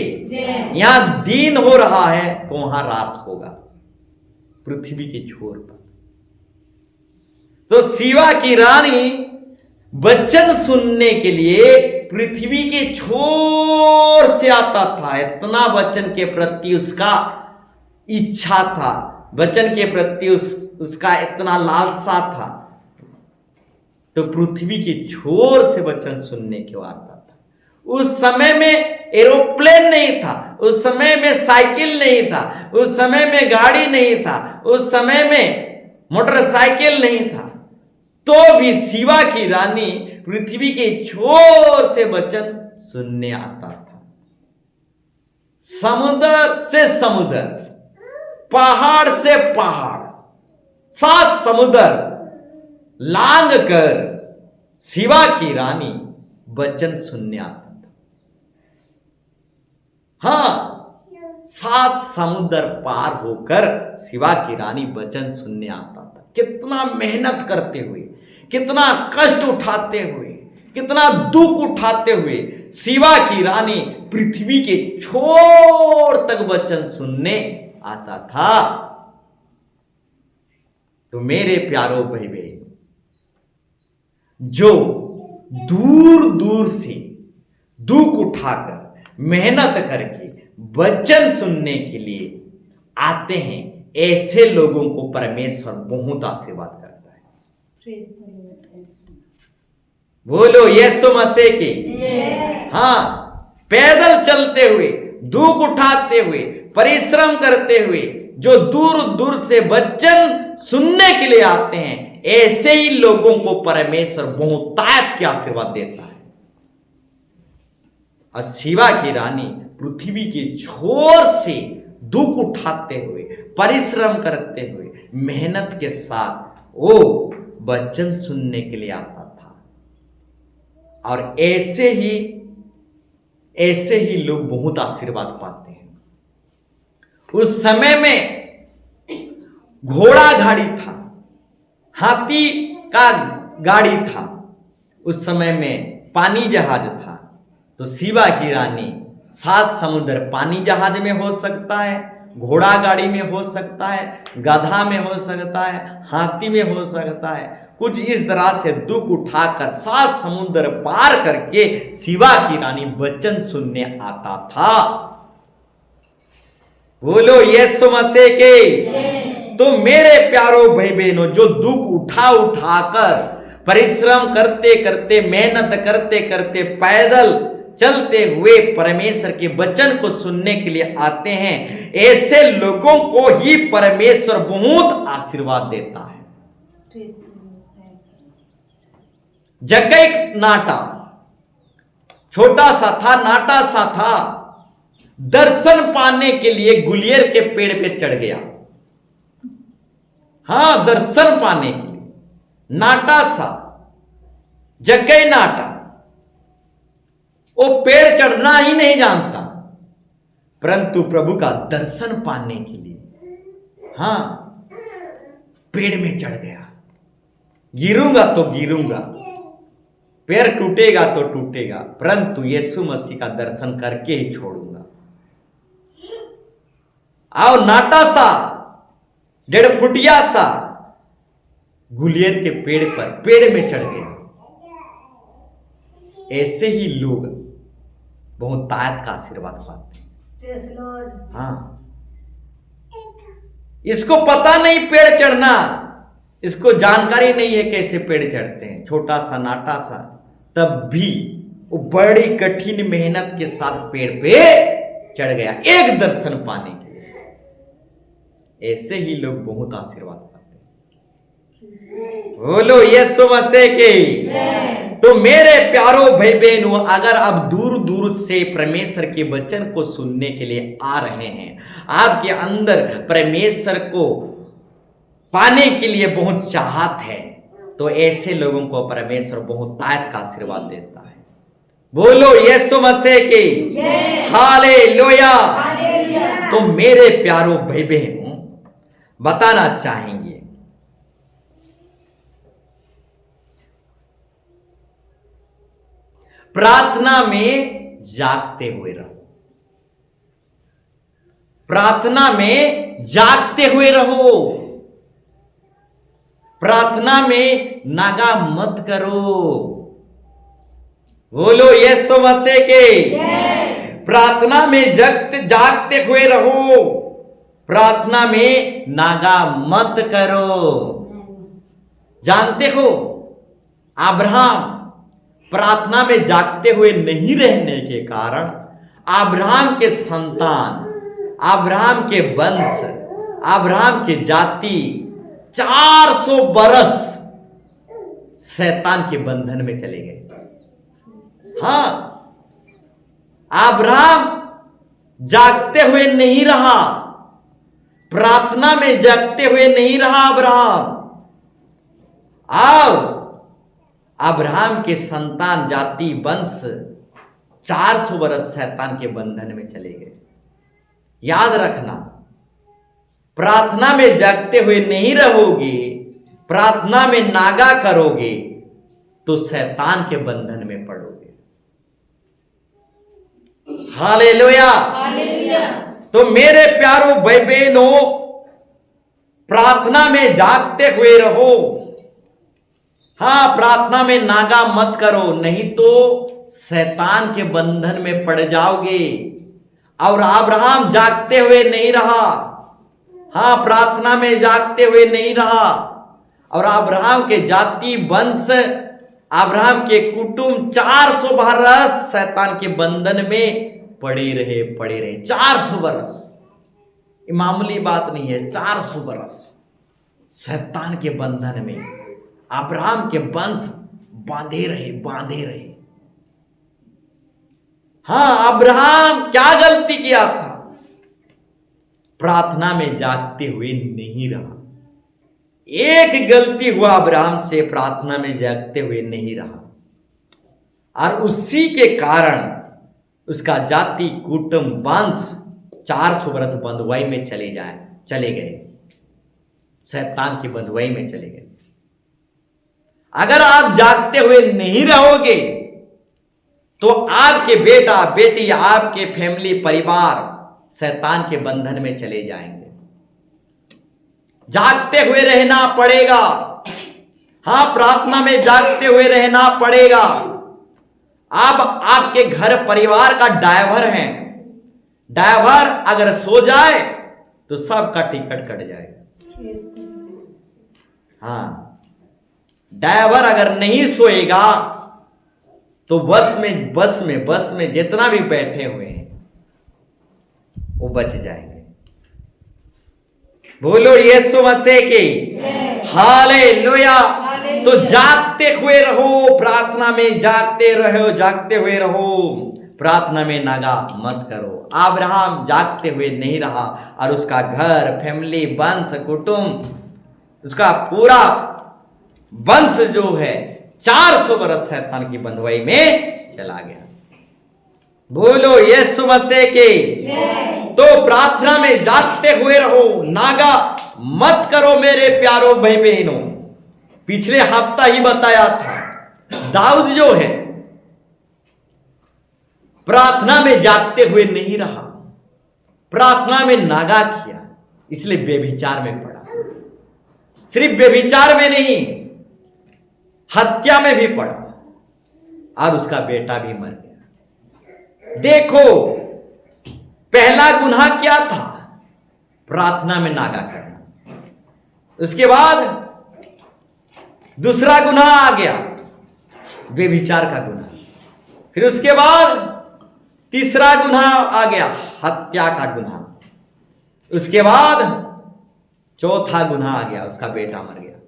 यहां दिन हो रहा है तो वहां रात होगा पृथ्वी के छोर पर। तो शिवा की रानी वचन सुनने के लिए पृथ्वी के छोर से आता था। इतना वचन के प्रति उसका इच्छा था, वचन के प्रति उसका इतना लालसा था, तो पृथ्वी के छोर से वचन सुनने के आता था। उस समय में एरोप्लेन नहीं था, उस समय में साइकिल नहीं था, उस समय में गाड़ी नहीं था, उस समय में मोटरसाइकिल नहीं था, तो भी शिवा की रानी पृथ्वी के छोर से वचन सुनने आता था। समुद्र से समुद्र, पहाड़ से पहाड़, 7 समुद्र लांघ कर शिवा की रानी वचन सुनने आता था। हाँ, 7 समुद्र पार होकर शिवा की रानी वचन सुनने आता था। कितना मेहनत करते हुए, कितना कष्ट उठाते हुए, कितना दुख उठाते हुए शिवा की रानी पृथ्वी के छोर तक वचन सुनने आता था। तो मेरे प्यारो भाई बहन, जो दूर दूर से दुख उठाकर मेहनत करके वचन सुनने के लिए आते हैं, ऐसे लोगों को परमेश्वर बहुत आशीर्वाद करता है। बोलो यीशु मसीह की। हाँ, पैदल चलते हुए, दुख उठाते हुए, परिश्रम करते हुए जो दूर दूर से वचन सुनने के लिए आते हैं, ऐसे ही लोगों को परमेश्वर बहुतायत के आशीर्वाद देता है। और शिवा की रानी पृथ्वी के छोर से दुख उठाते हुए, परिश्रम करते हुए, मेहनत के साथ वो वचन सुनने के लिए आता था। और ऐसे ही लोग बहुत आशीर्वाद पाते हैं। उस समय में घोड़ा गाड़ी था, हाथी का गाड़ी था, उस समय में पानी जहाज था। तो शिवा की रानी 7 समुद्र पानी जहाज में हो सकता है, घोड़ा गाड़ी में हो सकता है, गधा में हो सकता है, हाथी में हो सकता है, कुछ इस तरह से दुख उठाकर 7 समुद्र पार करके शिवा की रानी वचन सुनने आता था। बोलो यीशु मसीह के। तो मेरे प्यारो भाई बहनों, जो दुख उठा उठाकर परिश्रम करते करते, मेहनत करते करते, पैदल चलते हुए परमेश्वर के वचन को सुनने के लिए आते हैं, ऐसे लोगों को ही परमेश्वर बहुत आशीर्वाद देता है। जक्कई नाटा छोटा सा था, नाटा सा था, दर्शन पाने के लिए गुलियर के पेड़ पे चढ़ गया। हां, दर्शन पाने के लिए, नाटा सा, जक्कई नाटा, वो पेड़ चढ़ना ही नहीं जानता, परंतु प्रभु का दर्शन पाने के लिए हां पेड़ में चढ़ गया। गिरूंगा तो गिरूंगा, पैर टूटेगा तो टूटेगा, परंतु यीशु मसीह का दर्शन करके ही छोड़ूंगा। आओ, नाटा सा, 1.5 फुटिया सा गुलियर के पेड़ पर, पेड़ में चढ़ गया। ऐसे ही लोग बहुतायत का आशीर्वाद पाते हैं। हाँ, इसको पता नहीं पेड़ चढ़ना, इसको जानकारी नहीं है कैसे पेड़ चढ़ते हैं। छोटा सा, नाटा सा, तब भी वो बड़ी कठिन मेहनत के साथ पेड़ पे चढ़ गया एक दर्शन पाने के लिए। ऐसे ही लोग बहुत आशीर्वाद पाते हैं। बोलो यीशु मसीह की। तो मेरे प्यारो भाई बहनों, अगर आप दूर दूर से परमेश्वर के वचन को सुनने के लिए आ रहे हैं, आपके अंदर परमेश्वर को पाने के लिए बहुत चाहत है, तो ऐसे लोगों को परमेश्वर बहुतायत का आशीर्वाद देता है। बोलो यीशु मसीह की। हालेलुया। तो मेरे प्यारो भाई बहनों, बताना चाहेंगे, प्रार्थना में जागते हुए रहो। प्रार्थना में जागते हुए रहो। प्रार्थना में नागा मत करो। बोलो यीशु मसीह के। प्रार्थना में जागते हुए रहो। प्रार्थना में नागा मत करो। जानते हो, अब्राहम प्रार्थना में जागते हुए नहीं रहने के कारण अब्राहम के संतान, अब्राहम के वंश, अब्राहम की जाति 400 बरस शैतान के बंधन में चले गए। हां, अब्राहम जागते हुए नहीं रहा, प्रार्थना में जागते हुए नहीं रहा अब्राहम। आओ, अब्राहम के संतान, जाति, वंश 400 बरस शैतान के बंधन में चले गए। याद रखना, प्रार्थना में जागते हुए नहीं रहोगे, प्रार्थना में नागा करोगे, तो शैतान के बंधन में पड़ोगे। हालेलुया। तो मेरे प्यारो भाई बहनों, प्रार्थना में जागते हुए रहो। हां, प्रार्थना में नागा मत करो, नहीं तो शैतान के बंधन में पड़ जाओगे। और अब्राहम जागते हुए नहीं रहा। हां, प्रार्थना में जागते हुए नहीं रहा, और अब्राहम के जाति, वंश, अब्राहम के कुटुंब 400 बरस शैतान के बंधन में पड़े रहे 400 बरस। ये मामूली बात नहीं है। 400 बरस शैतान के बंधन में अब्राहम के वंश बांधे रहे। हां, अब्राहम क्या गलती किया था? प्रार्थना में जागते हुए नहीं रहा। एक गलती हुआ अब्राहम से, प्रार्थना में जागते हुए नहीं रहा, और उसी के कारण उसका जाति, कुटुंब, वंश 400 बरस बंधुआई में चले गए, शैतान की बंधुआई में चले गए। अगर आप जागते हुए नहीं रहोगे तो आपके बेटा, बेटी, आपके फैमिली, परिवार शैतान के बंधन में चले जाएंगे। जागते हुए रहना पड़ेगा। हां, प्रार्थना में जागते हुए रहना पड़ेगा। आप आपके घर परिवार का ड्राइवर हैं। ड्राइवर अगर सो जाए तो सबका टिकट कट जाएगा। हाँ, ड्राइवर अगर नहीं सोएगा तो बस में जितना भी बैठे हुए हैं वो बच जाएंगे। बोलो यीशु मसीह की हालेलुया। तो जागते हुए रहो प्रार्थना में, जागते हुए रहो प्रार्थना में, नागा मत करो। अब्राहम जागते हुए नहीं रहा और उसका घर, फैमिली, वंश, कुटुंब, उसका पूरा वंश जो है 400 बरस शैतान की बंधुआई में चला गया। बोलो यीशु मसीह की। तो प्रार्थना में जागते हुए रहो, नागा मत करो मेरे प्यारो भाई बहनों। पिछले हफ्ता ही बताया था, दाऊद जो है प्रार्थना में जागते हुए नहीं रहा, प्रार्थना में नागा किया, इसलिए व्यभिचार में पड़ा। सिर्फ व्यभिचार में नहीं, हत्या में भी पड़ा और उसका बेटा भी मर गया। देखो, पहला गुनाह क्या था? प्रार्थना में नागा करना। उसके बाद दूसरा गुनाह आ गया, व्यभिचार का गुनाह। फिर उसके बाद तीसरा गुनाह आ गया, हत्या का गुनाह। उसके बाद चौथा गुनाह आ गया, उसका बेटा मर गया।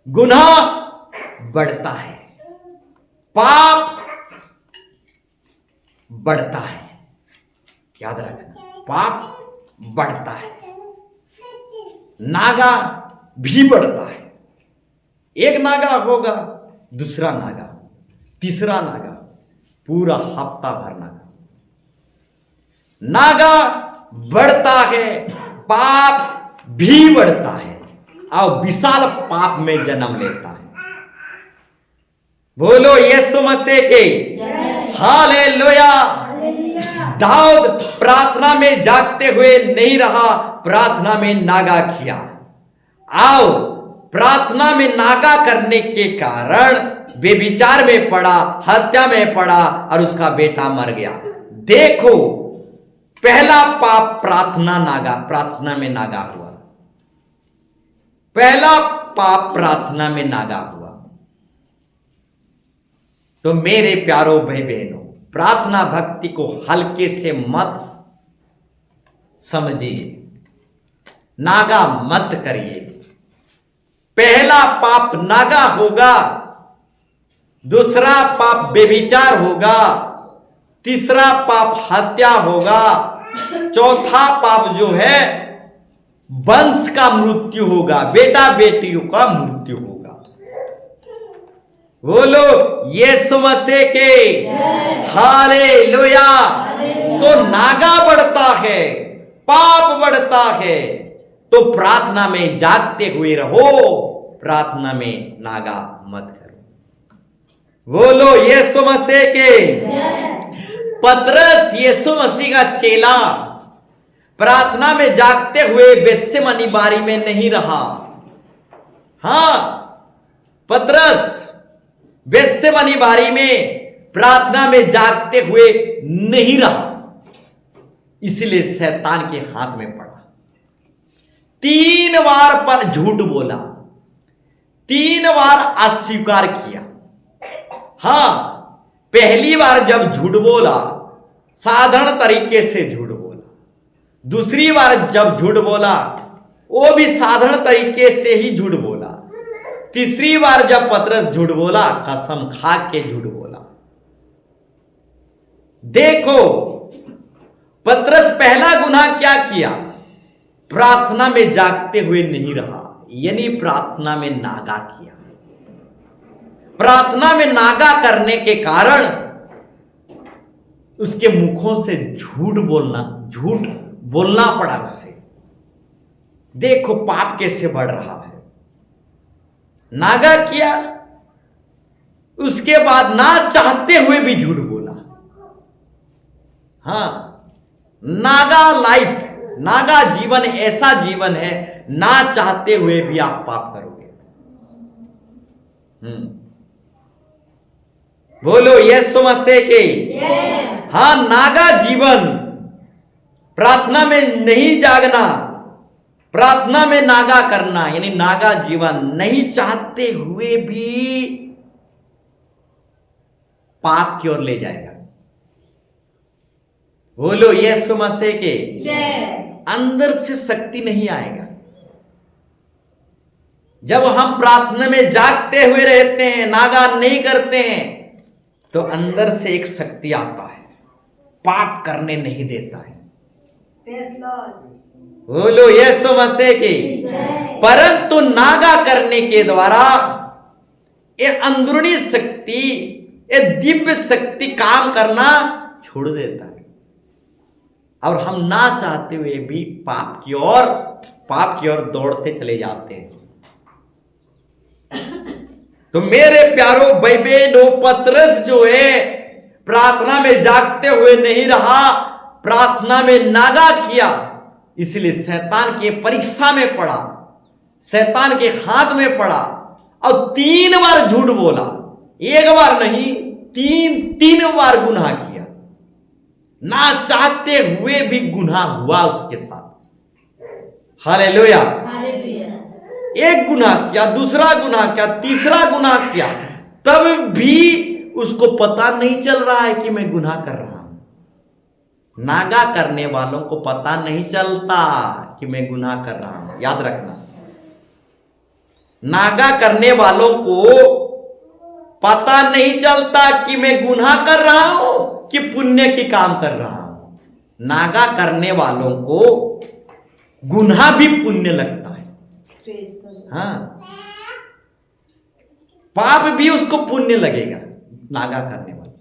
गुनाह बढ़ता है, पाप बढ़ता है। याद रखना, पाप बढ़ता है, नागा भी बढ़ता है। एक नागा होगा, दूसरा नागा, तीसरा नागा, पूरा हफ्ता भर नागा बढ़ता है, पाप भी बढ़ता है और विशाल पाप में जन्म लेता है। बोलो यीशु मसीह के हालेलुया। दाऊद प्रार्थना में जागते हुए नहीं रहा, प्रार्थना में नागा किया और प्रार्थना में नागा करने के कारण व्यभिचार में पड़ा, हत्या में पड़ा और उसका बेटा मर गया। देखो, पहला पाप प्रार्थना में नागा हुआ। पहला पाप प्रार्थना में नागा हुआ। तो मेरे प्यारो भाई बहनों, प्रार्थना भक्ति को हल्के से मत समझिए, नागा मत करिए। पहला पाप नागा होगा, दूसरा पाप व्यभिचार होगा, तीसरा पाप हत्या होगा, चौथा पाप जो है वंश का मृत्यु होगा, बेटा बेटियों का मृत्यु होगा। बोलो यीशु मसीह के हालेलुया। तो नागा बढ़ता है, पाप बढ़ता है, तो प्रार्थना में जागते हुए रहो, प्रार्थना में नागा मत करो। बोलो यीशु मसीह के। पतरस यीशु मसीह का चेला प्रार्थना में जागते हुए बेत्सेमनी बारी में नहीं रहा। हां, पतरस बेत्सेमनी बारी में प्रार्थना में जागते हुए नहीं रहा, इसलिए शैतान के हाथ में पड़ा। 3 बार पर झूठ बोला, 3 बार अस्वीकार किया। हां, पहली बार जब झूठ बोला, साधारण तरीके से झूठ बोला। दूसरी बार जब झूठ बोला, वो भी साधारण तरीके से ही झूठ बोला। तीसरी बार जब पतरस झूठ बोला, कसम खा के झूठ बोला। देखो, पतरस पहला गुनाह क्या किया? प्रार्थना में जागते हुए नहीं रहा, यानी प्रार्थना में नागा किया। प्रार्थना में नागा करने के कारण उसके मुखों से झूठ बोलना पड़ा उसे। देखो पाप कैसे बढ़ रहा है। नागा किया, उसके बाद ना चाहते हुए भी झूठ बोला। हां, नागा लाइफ, नागा जीवन ऐसा जीवन है, ना चाहते हुए भी आप पाप करोगे। बोलो यीशु मसीह के। हां, नागा जीवन, प्रार्थना में नहीं जागना, प्रार्थना में नागा करना यानी नागा जीवन नहीं चाहते हुए भी पाप की ओर ले जाएगा। बोलो यीशु मसीह के जय। अंदर से शक्ति नहीं आएगा। जब हम प्रार्थना में जागते हुए रहते हैं, नागा नहीं करते हैं, तो अंदर से एक शक्ति आता है, पाप करने नहीं देता है। Praise Lord। बोलो यीशु मसीह की। जय। परंतु नागा करने के द्वारा ये अंदरूनी शक्ति, ये दिव्य शक्ति काम करना छोड़ देता है और हम ना चाहते हुए भी पाप की ओर दौड़ते चले जाते हैं। तो मेरे प्यारो भाई बहनों, पतरस जो है प्रार्थना में जागते हुए नहीं रहा, प्रार्थना में नागा किया, इसलिए शैतान की परीक्षा में पड़ा, शैतान के हाथ में पड़ा और 3 बार झूठ बोला। 1 बार नहीं, 3 बार गुनाह किया। ना चाहते हुए भी गुनाह हुआ उसके साथ। हालेलुया। हालेलुया। एक गुनाह किया, दूसरा गुनाह किया, तीसरा गुनाह किया, तब भी उसको पता नहीं चल रहा है कि मैं गुनाह कर रहा हूं। नागा करने वालों को पता नहीं चलता कि मैं गुनाह कर रहा हूं। याद रखना, नागा करने वालों को पता नहीं चलता कि मैं गुनाह कर रहा हूं कि पुण्य की काम कर रहा हूं। नागा करने वालों को गुनाह भी पुण्य लगता है। Praise the Lord। हाँ, पाप भी उसको पुण्य लगेगा नागा करने वाले।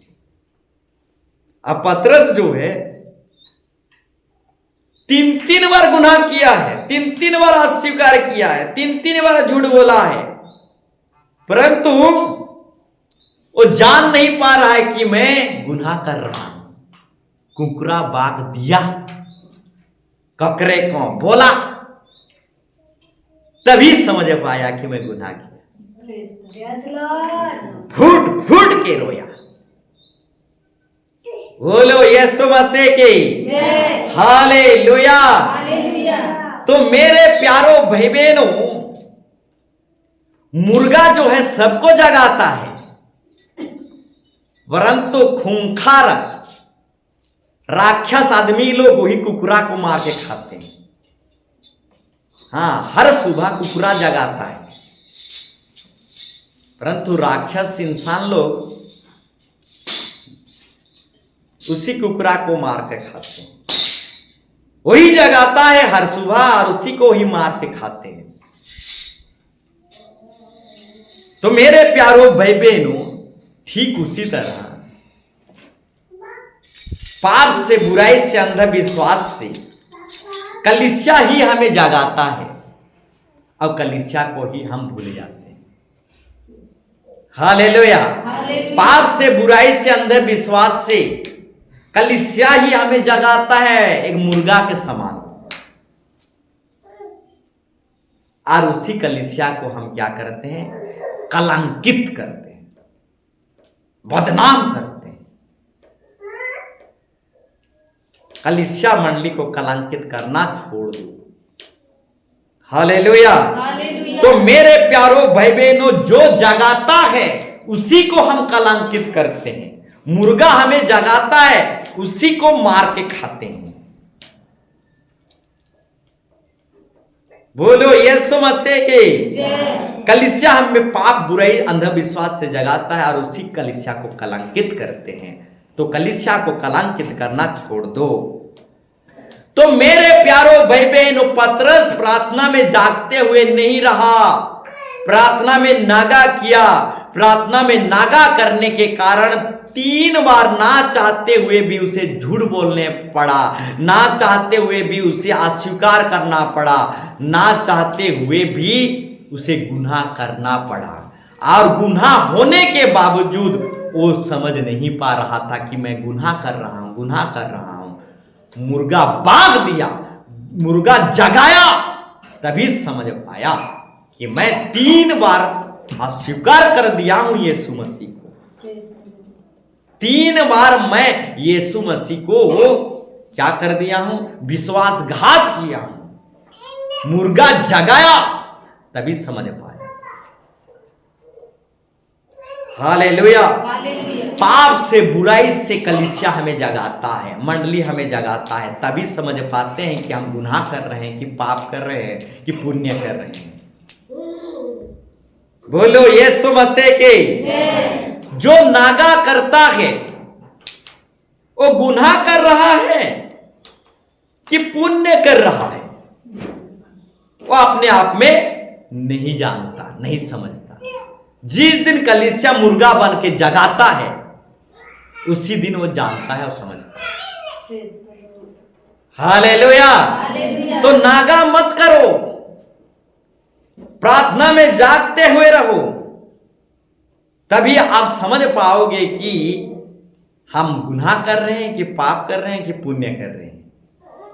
अब पतरस जो है 3 बार गुनाह किया है, 3 बार अस्वीकार किया है, 3 बार झूठ बोला है, परंतु वो जान नहीं पा रहा है कि मैं गुनाह कर रहा हूं। कुकरा बाग दिया, ककरे को बोला, तभी समझ पाया कि मैं गुनाह किया। Praise the Lord। फूट फूट के रोया। बोलो यीशु मसीह की जय। हालेलुया। हालेलुया। तो मेरे प्यारो भाई बहनों, मुर्गा जो है सबको जगाता है, परंतु खूंखार राक्षस आदमी लोग वही कुकुरा को मार के खाते हैं। हाँ, हर सुबह कुकुरा जगाता है, परंतु राक्षस इंसान लोग उसी कुकुरा को मार के खाते हैं। वही जगाता है हर सुबह और उसी को ही मार के खाते हैं। तो मेरे प्यारो भाई बहनों, ठीक उसी तरह पाप से, बुराई से, अंधविश्वास से कलीसिया ही हमें जगाता है और कलीसिया को ही हम भूल जाते हैं। हालेलुया। हालेलुया। पाप से, बुराई से, अंधविश्वास से कलीसिया ही हमें जगाता है एक मुर्गा के समान, और उसी कलीसिया को हम क्या करते हैं? कलंकित करते हैं, बदनाम करते हैं। कलीसिया मंडली को कलंकित करना छोड़ दो। हालेलुया। हालेलुया। तो मेरे प्यारो भाई बहनों, जो जगाता है उसी को हम कलंकित करते हैं। मुर्गा हमें जगाता है, उसी को मार के खाते हैं। बोलो यीशु मसीह के जय। कलीसिया हमें पाप, बुराई, अंधविश्वास से जगाता है और उसी कलीसिया को कलंकित करते हैं। तो कलीसिया को कलंकित करना छोड़ दो। तो मेरे प्यारो भाई बहनों, पतरस प्रार्थना में जागते हुए नहीं रहा, प्रार्थना में नागा किया। प्रार्थना में नागा करने के कारण 3 बार ना चाहते हुए भी उसे झूठ बोलने पड़ा, ना चाहते हुए भी उसे अस्वीकार करना पड़ा, ना चाहते हुए भी उसे गुनाह करना पड़ा। और गुनाह होने के बावजूद वो समझ नहीं पा रहा था कि मैं गुनाह कर रहा हूं, गुनाह कर रहा हूं। मुर्गा बाग दिया, मुर्गा जगाया, तभी समझ पाया कि मैं 3 बार अस्वीकार कर दिया हूं यीशु मसीह को। 3 बार मैं यीशु मसीह को क्या कर दिया हूं? विश्वासघात किया हूं। मुर्गा जगाया तभी समझ पाया। हालेलुया। हालेलुया। पाप से, बुराई से कलीसिया हमें जगाता है, मंडली हमें जगाता है, तभी समझ पाते हैं कि हम गुनाह कर रहे हैं, कि पाप कर रहे हैं, कि पुण्य कर रहे हैं। बोलो यीशु मसीह के। जो नागा करता है वो गुनाह कर रहा है कि पुण्य कर रहा है, वो अपने आप में नहीं जानता, नहीं समझता। जिस दिन कलीसिया मुर्गा बन के जगाता है उसी दिन वो जानता है और समझता है। हालेलुया। हालेलुया। तो नागा मत करो, प्रार्थना में जागते हुए रहो, तभी आप समझ पाओगे कि हम गुनाह कर रहे हैं, कि पाप कर रहे हैं, कि पुण्य कर रहे हैं।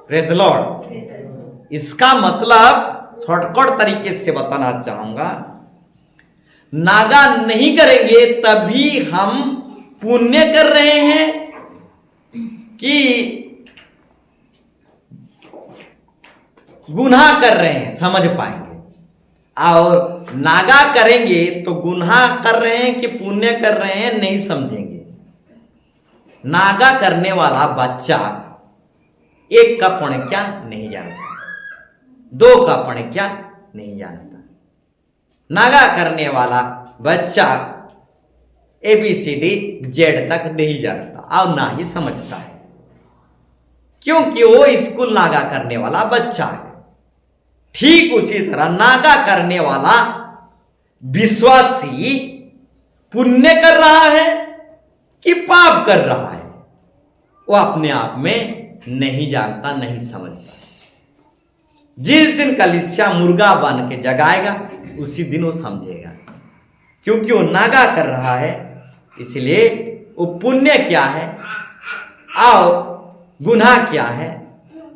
Praise the Lord. इसका मतलब शॉर्टकट तरीके से बताना चाहूंगा, नागा नहीं करेंगे तभी हम पुण्य कर रहे हैं कि गुनाह कर रहे हैं, समझ पाएंगे। और नागा करेंगे तो गुनाह कर रहे हैं कि पुण्य कर रहे हैं नहीं समझेंगे। नागा करने वाला बच्चा एक का पुण्य क्या नहीं जानता, दो का पुण्य क्या नहीं जानता। नागा करने वाला बच्चा ABCD Z तक नहीं जानता और ना ही समझता है, क्योंकि वो स्कूल नागा करने वाला बच्चा है। ठीक उसी तरह नागा करने वाला विश्वासी पुण्य कर रहा है कि पाप कर रहा है, वो अपने आप में नहीं जानता, नहीं समझता। जिस दिन कलीसिया मुर्गा बन के जगाएगा उसी दिन वो समझेगा, क्योंकि वो नागा कर रहा है, इसलिए वो पुण्य क्या है और गुनाह क्या है,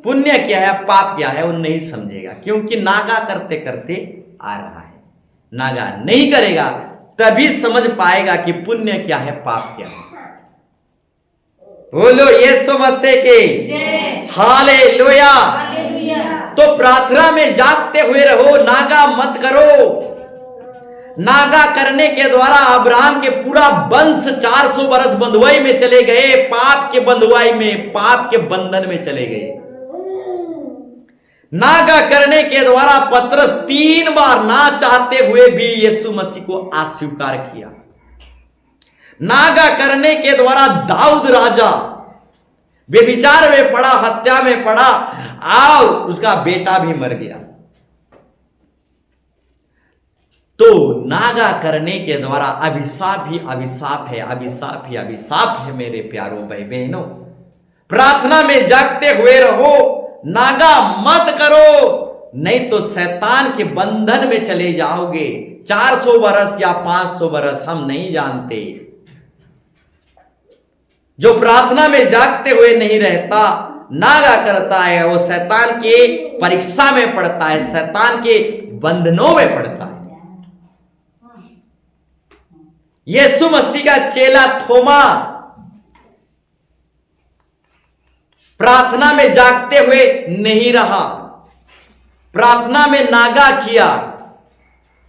पुण्य क्या है, पाप क्या है, वो नहीं समझेगा, क्योंकि नागा करते करते आ रहा है। नागा नहीं करेगा तभी समझ पाएगा कि पुण्य क्या है, पाप क्या है। बोलो यीशु मसीह के। हालेलुया। हालेलुया। तो प्रार्थना में जागते हुए रहो, नागा मत करो। नागा करने के द्वारा अब्राहम के पूरा वंश 400 बरस बंधुआई में चले गए, पाप के बंधुआई में, पाप के बंधन में चले गए। नागा करने के द्वारा पतरस 3 बार ना चाहते हुए भी यीशु मसीह को अस्वीकार किया। नागा करने के द्वारा दाऊद राजा व्यभिचार में पड़ा, हत्या में पड़ा और उसका बेटा भी मर गया। तो नागा करने के द्वारा अभिशाप ही अभिशाप है, अभिशाप ही अभिशाप है। मेरे प्यारों भाई बहनों, प्रार्थना में जागते हुए रहो, नागा मत करो, नहीं तो शैतान के बंधन में चले जाओगे। 400 बरस या 500 बरस हम नहीं जानते। जो प्रार्थना में जागते हुए नहीं रहता, नागा करता है, वो शैतान के परीक्षा में पड़ता है, शैतान के बंधनों में पड़ता है। यीशु मसीह का चेला थोमा प्रार्थना में जागते हुए नहीं रहा, प्रार्थना में नागा किया,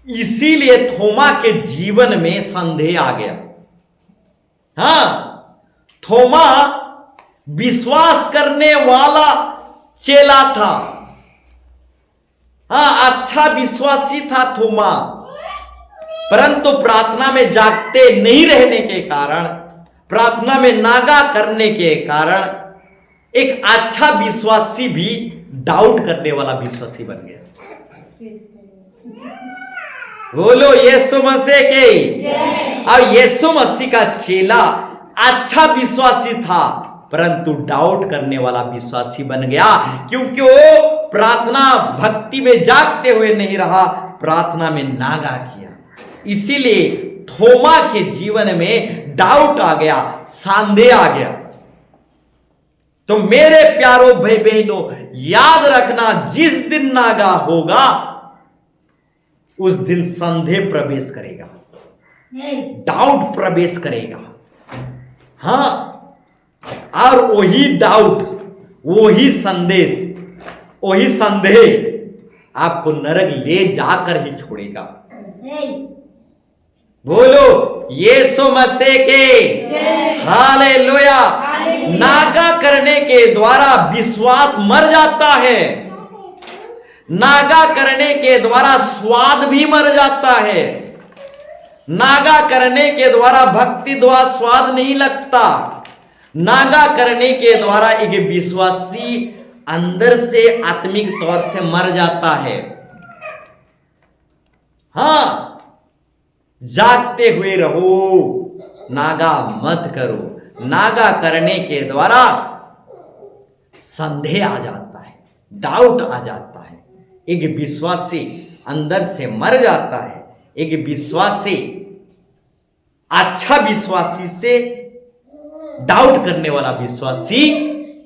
इसीलिए थोमा के जीवन में संदेह आ गया। हां, थोमा विश्वास करने वाला चेला था। हां, अच्छा विश्वासी था थोमा, परंतु प्रार्थना में जागते नहीं रहने के कारण, प्रार्थना में नागा करने के कारण एक अच्छा विश्वासी भी डाउट करने वाला विश्वासी बन गया। बोलो यीशु मसीह के। और यीशु मसीह का चेला अच्छा विश्वासी था, परंतु डाउट करने वाला विश्वासी बन गया, क्योंकि वो प्रार्थना भक्ति में जागते हुए नहीं रहा, प्रार्थना में नागा किया। इसीलिए थोमा के जीवन में डाउट आ गया, संदेह आ गया। तो मेरे प्यारों भाई बहनों, याद रखना, जिस दिन नागा होगा उस दिन संदेह प्रवेश करेगा, डाउट प्रवेश करेगा। हां, और वही डाउट, वही संदेश, वही संदेह आपको नरक ले जाकर ही छोड़ेगा। बोलो यीशु मसीह के हालेलुया। नागा करने के द्वारा विश्वास मर जाता है, नागा करने के द्वारा स्वाद भी मर जाता है, नागा करने के द्वारा भक्ति द्वारा स्वाद नहीं लगता, नागा करने के द्वारा एक विश्वासी अंदर से आत्मिक तौर से मर जाता है। हां, जागते हुए रहो, नागा मत करो। नागा करने के द्वारा संदेह आ जाता है, डाउट आ जाता है, एक विश्वासी अंदर से मर जाता है। एक विश्वासी अच्छा विश्वासी से डाउट करने वाला विश्वासी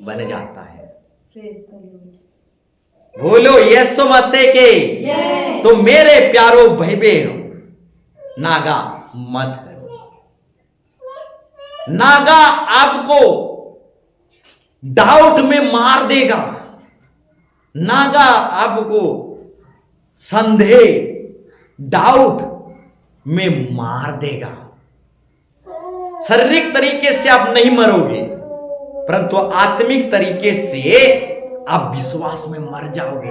बन जाता है। बोलो यीशु मसीह के। तो मेरे प्यारो भाई बहनों, नागा मत करो। नागा आपको डाउट में मार देगा, नागा आपको संदेह डाउट में मार देगा। शारीरिक तरीके से आप नहीं मरोगे, परंतु आत्मिक तरीके से आप विश्वास में मर जाओगे।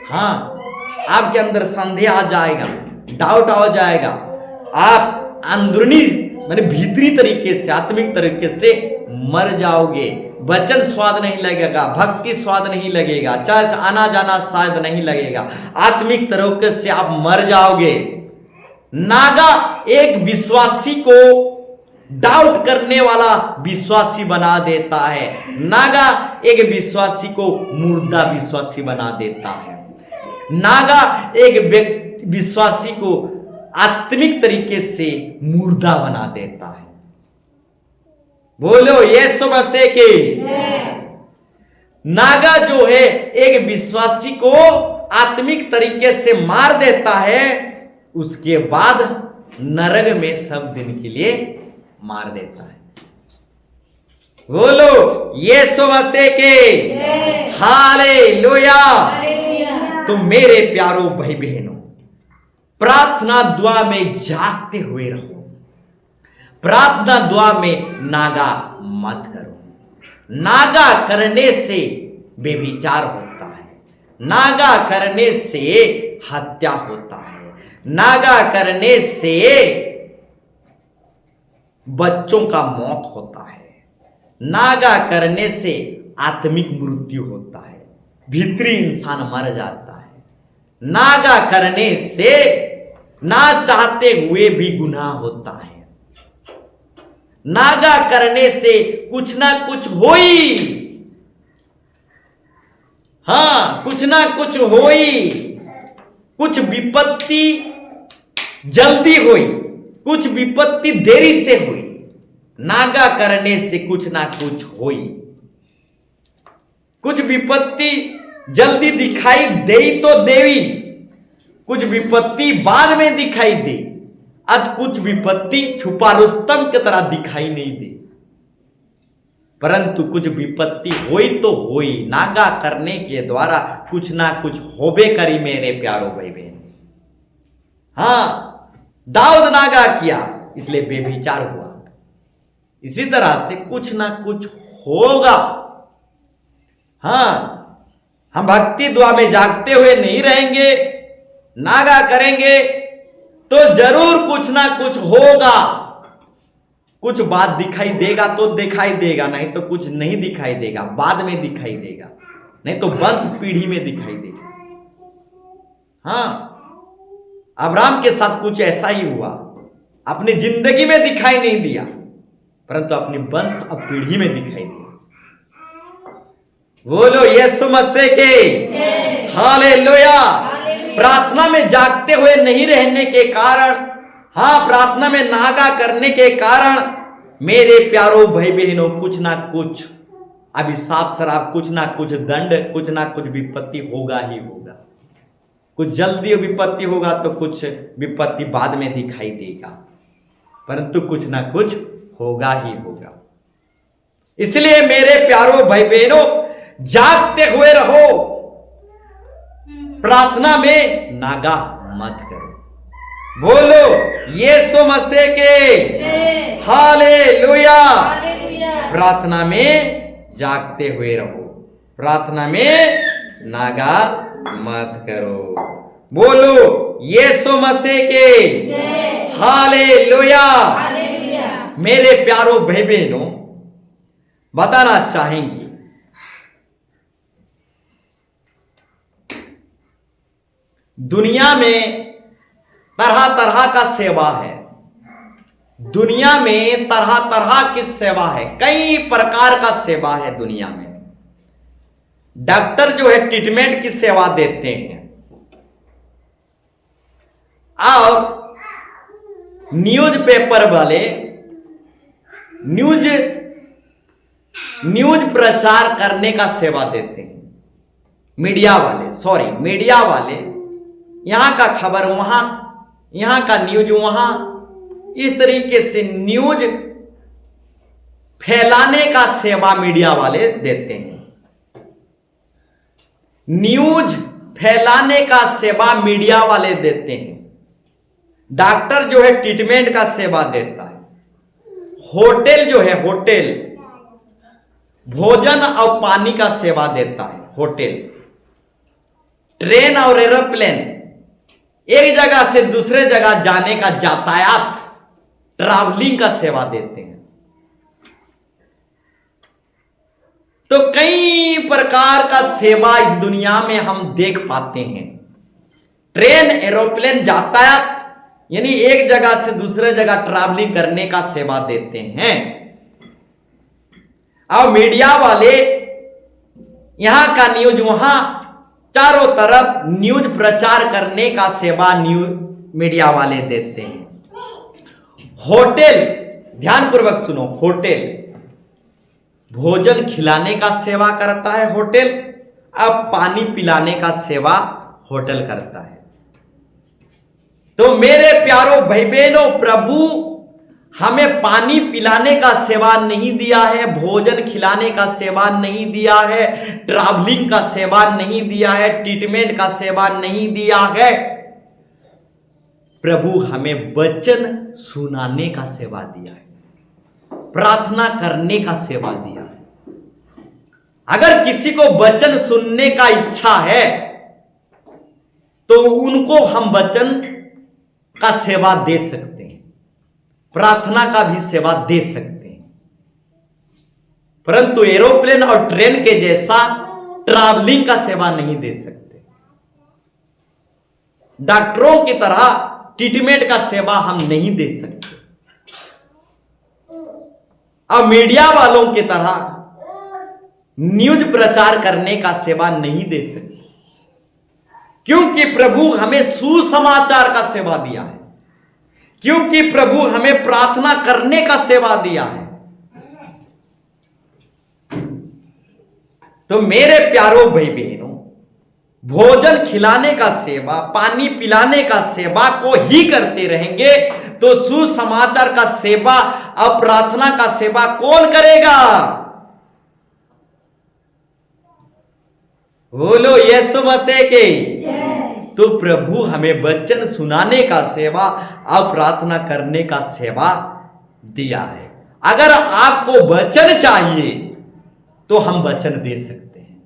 हां, आपके अंदर संदेह आ जाएगा, डाउट आ जाएगा। आप अंदरूनी माने भीतरी तरीके से, आत्मिक तरीके से मर जाओगे। वचन स्वाद नहीं लगेगा, भक्ति स्वाद नहीं लगेगा, चर्च आना जाना शायद नहीं लगेगा, आत्मिक तरीके से आप मर जाओगे। नागा एक विश्वासी को डाउट करने वाला विश्वासी बना देता है, नागा एक विश्वासी को मुर्दा विश्वासी बना देता है, नागा एक विश्वासी को आत्मिक तरीके से मुर्दा बना देता है। बोलो यीशु मसीह के। नागा जो है एक विश्वासी को आत्मिक तरीके से मार देता है, उसके बाद नरक में सब दिन के लिए मार देता है। बोलो यीशु मसीह के हालेलुया। तो मेरे प्यारो भाई बहनों, प्रार्थना दुआ में जागते हुए रहो। प्रार्थना दुआ में नागा मत करो। नागा करने से बेविचार होता है, नागा करने से हत्या होता है, नागा करने से बच्चों का मौत होता है, नागा करने से आत्मिक मृत्यु होता है, भीतरी इंसान मर जाता है। नागा करने से ना चाहते हुए भी गुनाह होता है, नागा करने से कुछ ना कुछ होई, हां कुछ ना कुछ होई, कुछ विपत्ति जल्दी हुई, कुछ विपत्ति देरी से हुई। नागा करने से कुछ ना कुछ हुई, कुछ विपत्ति जल्दी दिखाई दे तो देवी, कुछ विपत्ति बाद में दिखाई दे। आज कुछ विपत्ति छुपा रुस्तम की तरह दिखाई नहीं दे, परंतु कुछ विपत्ति हुई तो हुई। नागा करने के द्वारा कुछ ना कुछ होबे करी मेरे प्यारो भाई बहन। हां, दाऊद नागा किया इसलिए बेविचार हुआ, इसी तरह से कुछ ना कुछ होगा। हां, हम भक्ति दुआ में जागते हुए नहीं रहेंगे, नागा करेंगे तो जरूर कुछ ना कुछ होगा। कुछ बात दिखाई देगा तो दिखाई देगा, नहीं तो कुछ नहीं दिखाई देगा, बाद में दिखाई देगा, नहीं तो वंश पीढ़ी में दिखाई देगा। हां, अब्राहम के साथ कुछ ऐसा ही हुआ, अपनी जिंदगी में दिखाई नहीं दिया, परंतु अपनी वंश और पीढ़ी में दिखाई दिया। बोलो यीशु मसीह के हालेलुया। प्रार्थना में जागते हुए नहीं रहने के कारण, हां प्रार्थना में नागा करने के कारण मेरे प्यारो भाई बहनों कुछ ना कुछ अभिशाप शराब, कुछ ना कुछ दंड, कुछ ना कुछ विपत्ति होगा ही होगा। कुछ जल्दी विपत्ति होगा तो कुछ विपत्ति बाद में दिखाई देगा, परंतु कुछ ना कुछ होगा ही होगा। इसलिए मेरे प्यारो भाई बहनों जागते हुए रहो, प्रार्थना में नागा मत करो। बोलो यीशु मसीह के जय। हालेलुया। हालेलुया। प्रार्थना में जागते हुए रहो, प्रार्थना में नागा मत करो। बोलो यीशु मसीह के जय। हालेलुया। हालेलुया। मेरे प्यारो भाई बहनों, बताना चाहेंगे दुनिया में तरह तरह का सेवा है। दुनिया में तरह तरह की सेवा है, कई प्रकार का सेवा है दुनिया में। डॉक्टर जो है ट्रीटमेंट की सेवा देते हैं, और न्यूज़पेपर वाले न्यूज प्रचार करने का सेवा देते हैं। मीडिया वाले यहां का खबर वहां, यहां का न्यूज वहां, इस तरीके से न्यूज फैलाने का सेवा मीडिया वाले देते हैं। न्यूज फैलाने का सेवा मीडिया वाले देते हैं। डॉक्टर जो है ट्रीटमेंट का सेवा देता है। होटल जो है, होटल भोजन और पानी का सेवा देता है। होटल, ट्रेन और एरोप्लेन एक जगह से दूसरे जगह जाने का यातायात, ट्रैवलिंग का सेवा देते हैं। तो कई प्रकार का सेवा इस दुनिया में हम देख पाते हैं। ट्रेन एरोप्लेन यातायात यानी एक जगह से दूसरे जगह ट्रैवलिंग करने का सेवा देते हैं। और मीडिया वाले यहां का न्यूज वहां, चारों तरफ न्यूज प्रचार करने का सेवा मीडिया वाले देते हैं। होटल, ध्यानपूर्वक सुनो, होटल भोजन खिलाने का सेवा करता है होटल, अब पानी पिलाने का सेवा होटल करता है। तो मेरे प्यारो भाई बहनों, प्रभु हमें पानी पिलाने का सेवा नहीं दिया है, भोजन खिलाने का सेवा नहीं दिया है, ट्रैवलिंग का सेवा नहीं दिया है, ट्रीटमेंट का सेवा नहीं दिया है। प्रभु हमें वचन सुनाने का सेवा दिया है, प्रार्थना करने का सेवा दिया है। अगर किसी को वचन सुनने का इच्छा है तो उनको हम वचन का सेवा दे सकते हैं, प्रार्थना का भी सेवा दे सकते हैं, परंतु एरोप्लेन और ट्रेन के जैसा ट्रैवलिंग का सेवा नहीं दे सकते। डॉक्टरों की तरह ट्रीटमेंट का सेवा हम नहीं दे सकते, और मीडिया वालों की तरह न्यूज प्रचार करने का सेवा नहीं दे सकते, क्योंकि प्रभु हमें सुसमाचार का सेवा दिया है, क्योंकि प्रभु हमें प्रार्थना करने का सेवा दिया है। तो मेरे प्यारो भाई बहनों, भोजन खिलाने का सेवा, पानी पिलाने का सेवा को ही करते रहेंगे तो सुसमाचार का सेवा और प्रार्थना का सेवा कौन करेगा? बोलो यीशु मसीह के। तो प्रभु हमें वचन सुनाने का सेवा और प्रार्थना करने का सेवा दिया है। अगर आपको वचन चाहिए तो हम वचन दे सकते हैं,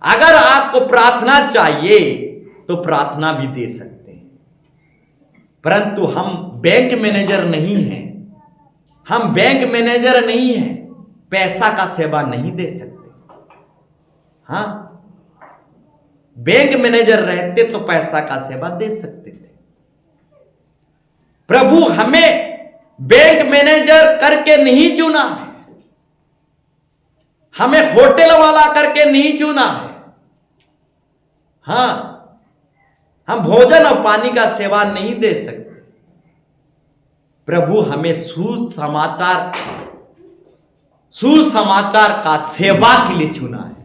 अगर आपको प्रार्थना चाहिए तो प्रार्थना भी दे सकते हैं, परंतु हम बैंक मैनेजर नहीं हैं, हम बैंक मैनेजर नहीं हैं, पैसा का सेवा नहीं दे सकते। हाँ, बैंक मैनेजर रहते तो पैसा का सेवा दे सकते थे। प्रभु हमें बैंक मैनेजर करके नहीं चुना है, हमें होटल वाला करके नहीं चुना है। हां, हम भोजन और पानी का सेवा नहीं दे सकते। प्रभु हमें सुसमाचार का सेवा के लिए चुना है।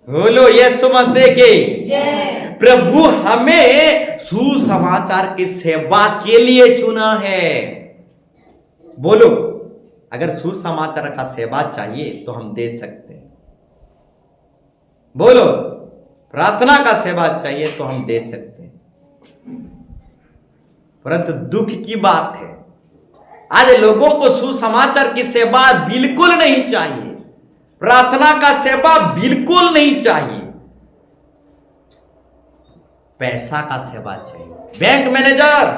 बोलो यीशु मसीह के जय। प्रभु हमें सुसमाचार की सेवा के लिए चुना है। बोलो, अगर सुसमाचार का सेवा चाहिए तो हम दे सकते हैं। बोलो, प्रार्थना का सेवा चाहिए तो हम दे सकते हैं, परंतु दुख की बात है आज लोगों को सुसमाचार की सेवा बिल्कुल नहीं चाहिए, प्रार्थना का सेवा बिल्कुल नहीं चाहिए, पैसा का सेवा चाहिए। बैंक मैनेजर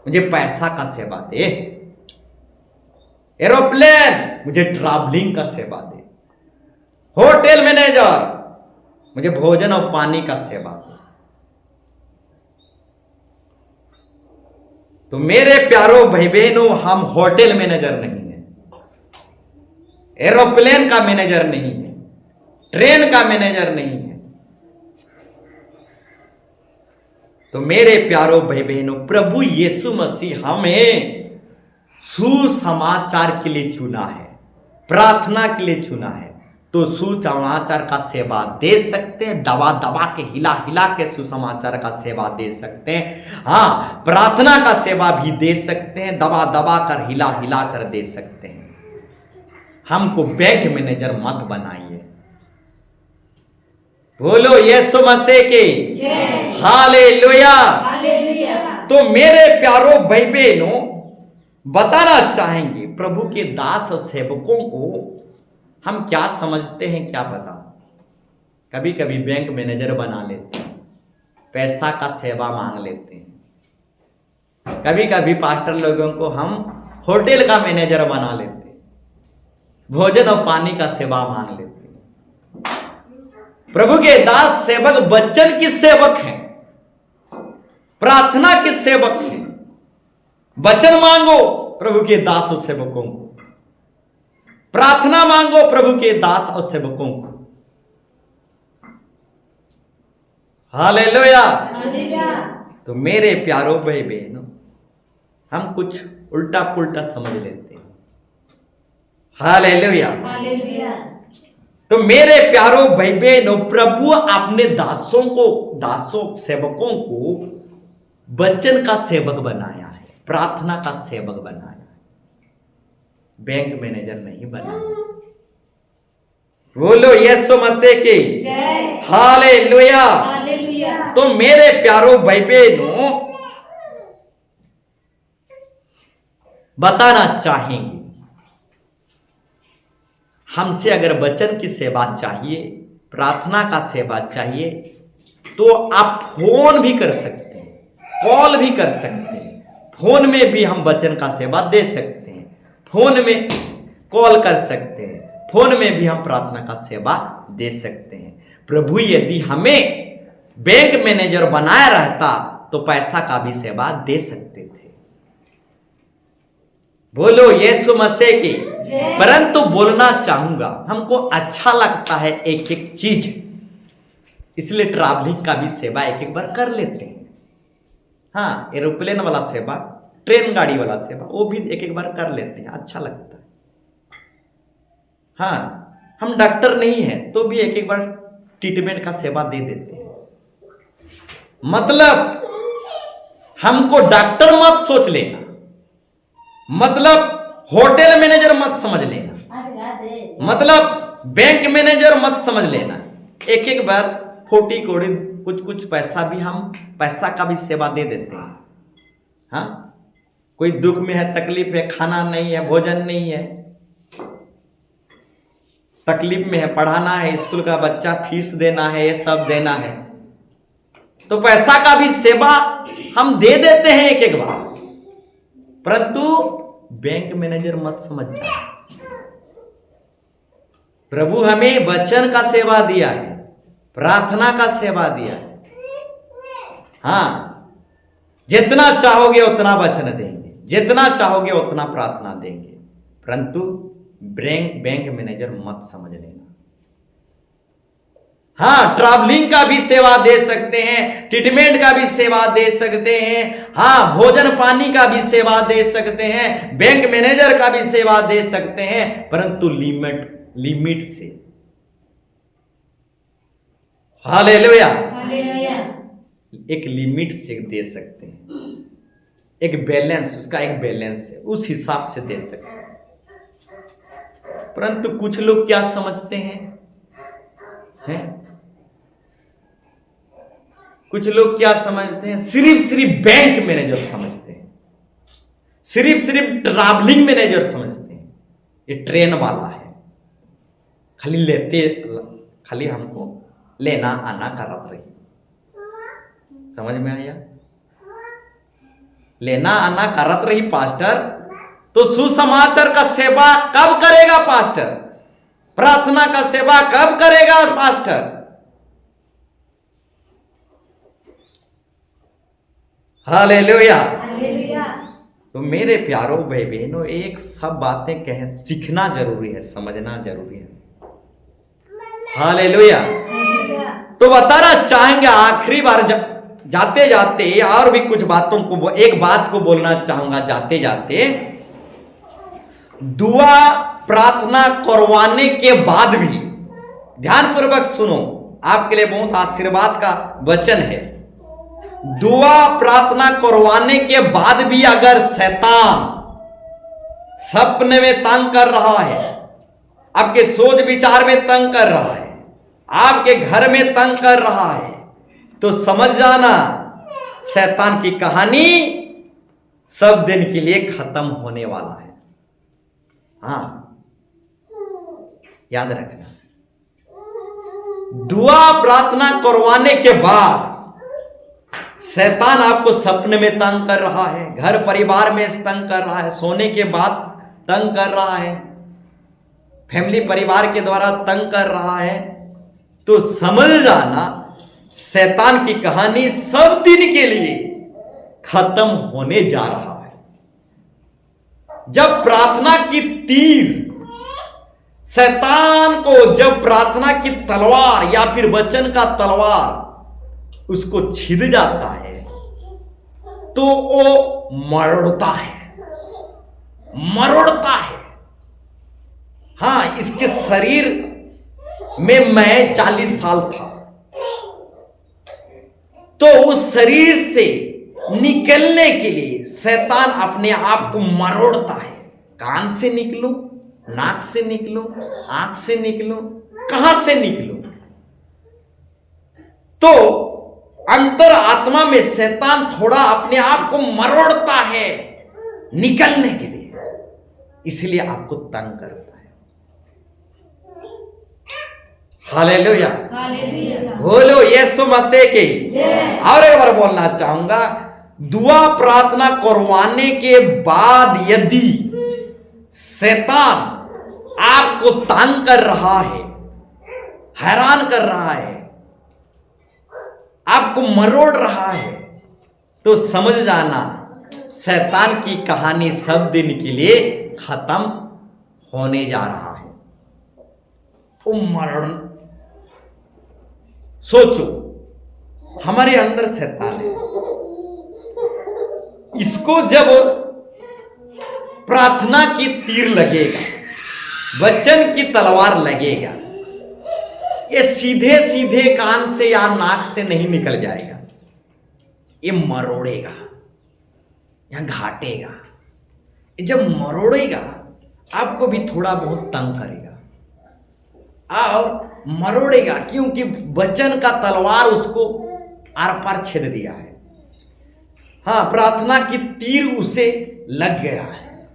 मुझे पैसा का सेवा दे, एरोप्लेन मुझे ट्रैवलिंग का सेवा दे, होटल मैनेजर मुझे भोजन और पानी का सेवा दे। तो मेरे प्यारो भाई बहनों, हम होटल मैनेजर नहीं है, एरोप्लेन का मैनेजर नहीं है, ट्रेन का मैनेजर नहीं है। तो मेरे प्यारो भाई बहनों, प्रभु यीशु मसीह हमें सुसमाचार के लिए चुना है, प्रार्थना के लिए चुना है। तो सुसमाचार का सेवा दे सकते हैं, दबा दबा के हिला हिला के सुसमाचार का सेवा दे सकते हैं। हाँ, प्रार्थना का सेवा भी दे सकते हैं, दबा दबा कर हिला हिला कर दे सकते हैं। हमको बैंक मैनेजर मत बनाइए। बोलो यीशु मसीह की जय। हालेलुया। हालेलुया। तो मेरे प्यारो भाई बहनों, बताना चाहेंगे प्रभु के दास और सेवकों को हम क्या समझते हैं, क्या पता। कभी कभी बैंक मैनेजर बना लेते हैं, पैसा का सेवा मांग लेते हैं। कभी कभी पास्टर लोगों को हम होटल का मैनेजर बना लेते हैं, भोजन और पानी का सेवा मांग लेते हैं। प्रभु के दास सेवक वचन की सेवक हैं, प्रार्थना के सेवक हैं। वचन मांगो प्रभु के दास और सेवकों को, प्रार्थना मांगो प्रभु के दास और सेवकों को। हालेलुया। हालेलुया। तो मेरे प्यारो भाई बहनों, हम कुछ उल्टा पुल्टा समझ लेते हैं। हालेलुया। हालेलुया। तो मेरे प्यारो भाई बहनों, प्रभु अपने दासों सेवकों को वचन का सेवक बनाया है, प्रार्थना का सेवक बनाया है, बैंक मैनेजर नहीं बनाया। बोलो यीशु मसीह की जय। हालेलुया। हालेलुया। तो मेरे प्यारो भाई बहनों, बताना चाहेंगे, हमसे अगर वचन की सेवा चाहिए, प्रार्थना का सेवा चाहिए, तो आप फोन भी कर सकते हैं, कॉल भी कर सकते हैं। फोन में भी हम वचन का सेवा दे सकते हैं, फोन में कॉल कर सकते हैं, फोन में भी हम प्रार्थना का सेवा दे सकते हैं। प्रभु यदि हमें बैंक मैनेजर बनाया रहता तो पैसा का भी सेवा दे सकते थे। बोलो यीशु मसीह की। परंतु बोलना चाहूंगा, हमको अच्छा लगता है एक एक चीज, इसलिए ट्रैवलिंग का भी सेवा एक एक बार कर लेते हैं। हाँ, एरोप्लेन वाला सेवा, ट्रेन गाड़ी वाला सेवा, वो भी एक एक बार कर लेते हैं, अच्छा लगता है। हाँ, हम डॉक्टर नहीं हैं तो भी एक एक बार ट्रीटमेंट का सेवा दे देते हैं। मतलब हमको डॉक्टर मत सोच लेना, मतलब होटल मैनेजर मत समझ लेना, मतलब बैंक मैनेजर मत समझ लेना। एक एक बार फोटी कोड़ी कुछ कुछ पैसा भी हम पैसा का भी सेवा दे देते हैं। हाँ, कोई दुख में है, तकलीफ है, खाना नहीं है, भोजन नहीं है, तकलीफ में है, पढ़ाना है, स्कूल का बच्चा फीस देना है, ये सब देना है, तो पैसा का भी सेवा हम दे देते हैं एक एक बार। परंतु बैंक मैनेजर मत समझ जाए। प्रभु हमें वचन का सेवा दिया है, प्रार्थना का सेवा दिया है। हाँ, जितना चाहोगे उतना वचन देंगे, जितना चाहोगे उतना प्रार्थना देंगे, परंतु बैंक मैनेजर मत समझ लेना। हाँ, ट्रैवलिंग का भी सेवा दे सकते हैं, ट्रीटमेंट का भी सेवा दे सकते हैं, हाँ, भोजन पानी का भी सेवा दे सकते हैं, बैंक मैनेजर का भी सेवा दे सकते हैं, परंतु लिमिट से। हालेलुया। हालेलुया। एक लिमिट से दे सकते हैं, एक बैलेंस, उसका एक बैलेंस है, उस हिसाब से दे सकते हैं। परंतु कुछ लोग क्या समझते हैं, कुछ लोग क्या समझते हैं, सिर्फ बैंक मैनेजर समझते हैं, सिर्फ ट्रैवलिंग मैनेजर समझते हैं, ये ट्रेन वाला है, खाली हमको लेना आना करत रही। समझ में आया? लेना आना करत रही पास्टर, तो सुसमाचार का सेवा कब करेगा पास्टर? प्रार्थना का सेवा कब करेगा पास्टर? हालेलुया। हालेलुया। तो मेरे प्यारों भाई बहनों, एक सब बातें कहें सीखना जरूरी है, समझना जरूरी है। हालेलुया। हालेलुया। तो बताना चाहेंगे आखिरी बार जाते जाते और भी कुछ बातों को, एक बात को बोलना चाहूंगा जाते जाते। दुआ प्रार्थना करवाने के बाद भी, ध्यानपूर्वक सुनो, आपके लिए बहुत आशीर्वाद का वचन है। दुआ प्रार्थना करवाने के बाद भी अगर शैतान सपने में तंग कर रहा है, आपके सोच विचार में तंग कर रहा है, आपके घर में तंग कर रहा है, तो समझ जाना शैतान की कहानी सब दिन के लिए खत्म होने वाला है। हाँ, याद रखना, दुआ प्रार्थना करवाने के बाद शैतान आपको सपने में तंग कर रहा है, घर परिवार में तंग कर रहा है, सोने के बाद तंग कर रहा है, फैमिली परिवार के द्वारा तंग कर रहा है, तो समझ जाना शैतान की कहानी सब दिन के लिए खत्म होने जा रहा है। जब प्रार्थना की तीर शैतान को, जब प्रार्थना की तलवार या फिर वचन का तलवार उसको छिद जाता है, तो वो मरोड़ता है। हाँ, इसके शरीर में मैं 40 साल था, तो उस शरीर से निकलने के लिए शैतान अपने आप को मरोड़ता है। कान से निकलो, नाक से निकलो, आंख से निकलो, कहां से निकलो, तो अंतर आत्मा में शैतान थोड़ा अपने आप को मरोड़ता है निकलने के लिए, इसलिए आपको तंग करता है। हालेलुया। हालेलुया। बोलो यीशु मसीह की जय। और एक बार बोलना चाहूंगा, दुआ प्रार्थना करवाने के बाद यदि शैतान आपको तंग कर रहा है, हैरान कर रहा है, आपको मरोड़ रहा है, तो समझ जाना शैतान की कहानी सब दिन के लिए खत्म होने जा रहा है। वो मरण, सोचो हमारे अंदर शैतान है, इसको जब प्रार्थना की तीर लगेगा, वचन की तलवार लगेगा, ये सीधे सीधे कान से या नाक से नहीं निकल जाएगा, ये मरोड़ेगा या घाटेगा। ये जब मरोड़ेगा आपको भी थोड़ा बहुत तंग करेगा और मरोड़ेगा, क्योंकि वचन का तलवार उसको आर पार छेद दिया है। हाँ, प्रार्थना की तीर उसे लग गया है,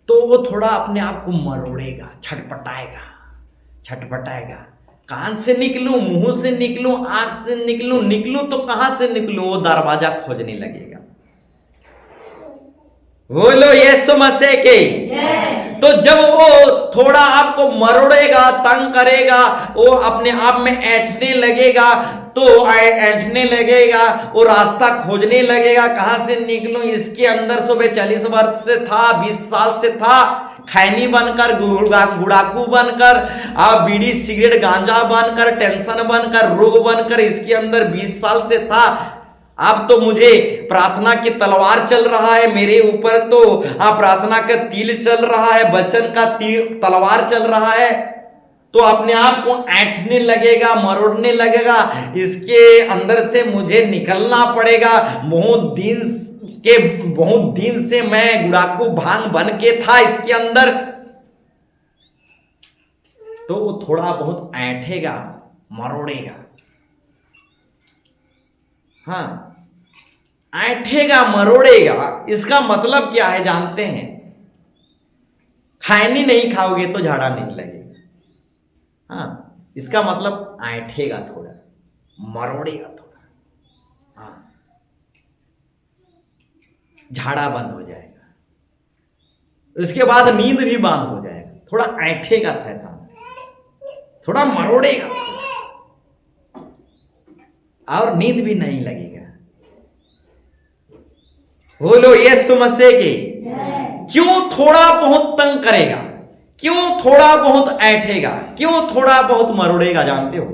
तो वो थोड़ा अपने आप को मरोड़ेगा, छटपटाएगा। कान से निकलूं, मुंह से निकलूं, आंख से निकलूं तो कहां से निकलूं, वो दरवाजा खोजने लगेगा। बोलो यीशु मसीह के जय। तो जब वो थोड़ा आपको मरोड़ेगा, तंग करेगा, वो अपने आप में ऐंठने लगेगा, वो रास्ता खोजने लगेगा, कहां से निकलूं। इसके अंदर सुबह 40 वर्ष से था, 20 साल से था, खैनी बनकर, गुड़ाकू बनकर, बीड़ी सिगरेट गांजा बनकर, टेंशन बनकर, रोग बनकर इसके अंदर 20 साल से था। अब तो मुझे प्रार्थना की तलवार चल रहा है मेरे ऊपर, तो प्रार्थना का तीर चल रहा है, वचन का तीर तलवार चल रहा है, तो अपने आप को ऐंठने लगेगा, मरोड़ने लगेगा। इसके अंदर से मुझे निकलना पड़ेगा। बहुत दिन से मैं गुड़ाकू भांग बन के था इसके अंदर, तो वो थोड़ा बहुत ऐंठेगा, मरोड़ेगा। हाँ, ऐंठेगा मरोड़ेगा, इसका मतलब क्या है जानते हैं? खैनी नहीं खाओगे तो झाड़ा नहीं लगेगा। हाँ, इसका मतलब ऐंठेगा थोड़ा, मरोड़ेगा थोड़ा, हाँ, झाड़ा बंद हो जाएगा, उसके बाद नींद भी बंद हो जाएगा। थोड़ा ऐंठेगा शैतान, थोड़ा मरोड़ेगा और नींद भी नहीं लगेगा। बोलो यीशु मसीह की। क्यों थोड़ा बहुत तंग करेगा? क्यों थोड़ा बहुत ऐंठेगा? क्यों थोड़ा बहुत मरोड़ेगा जानते हो?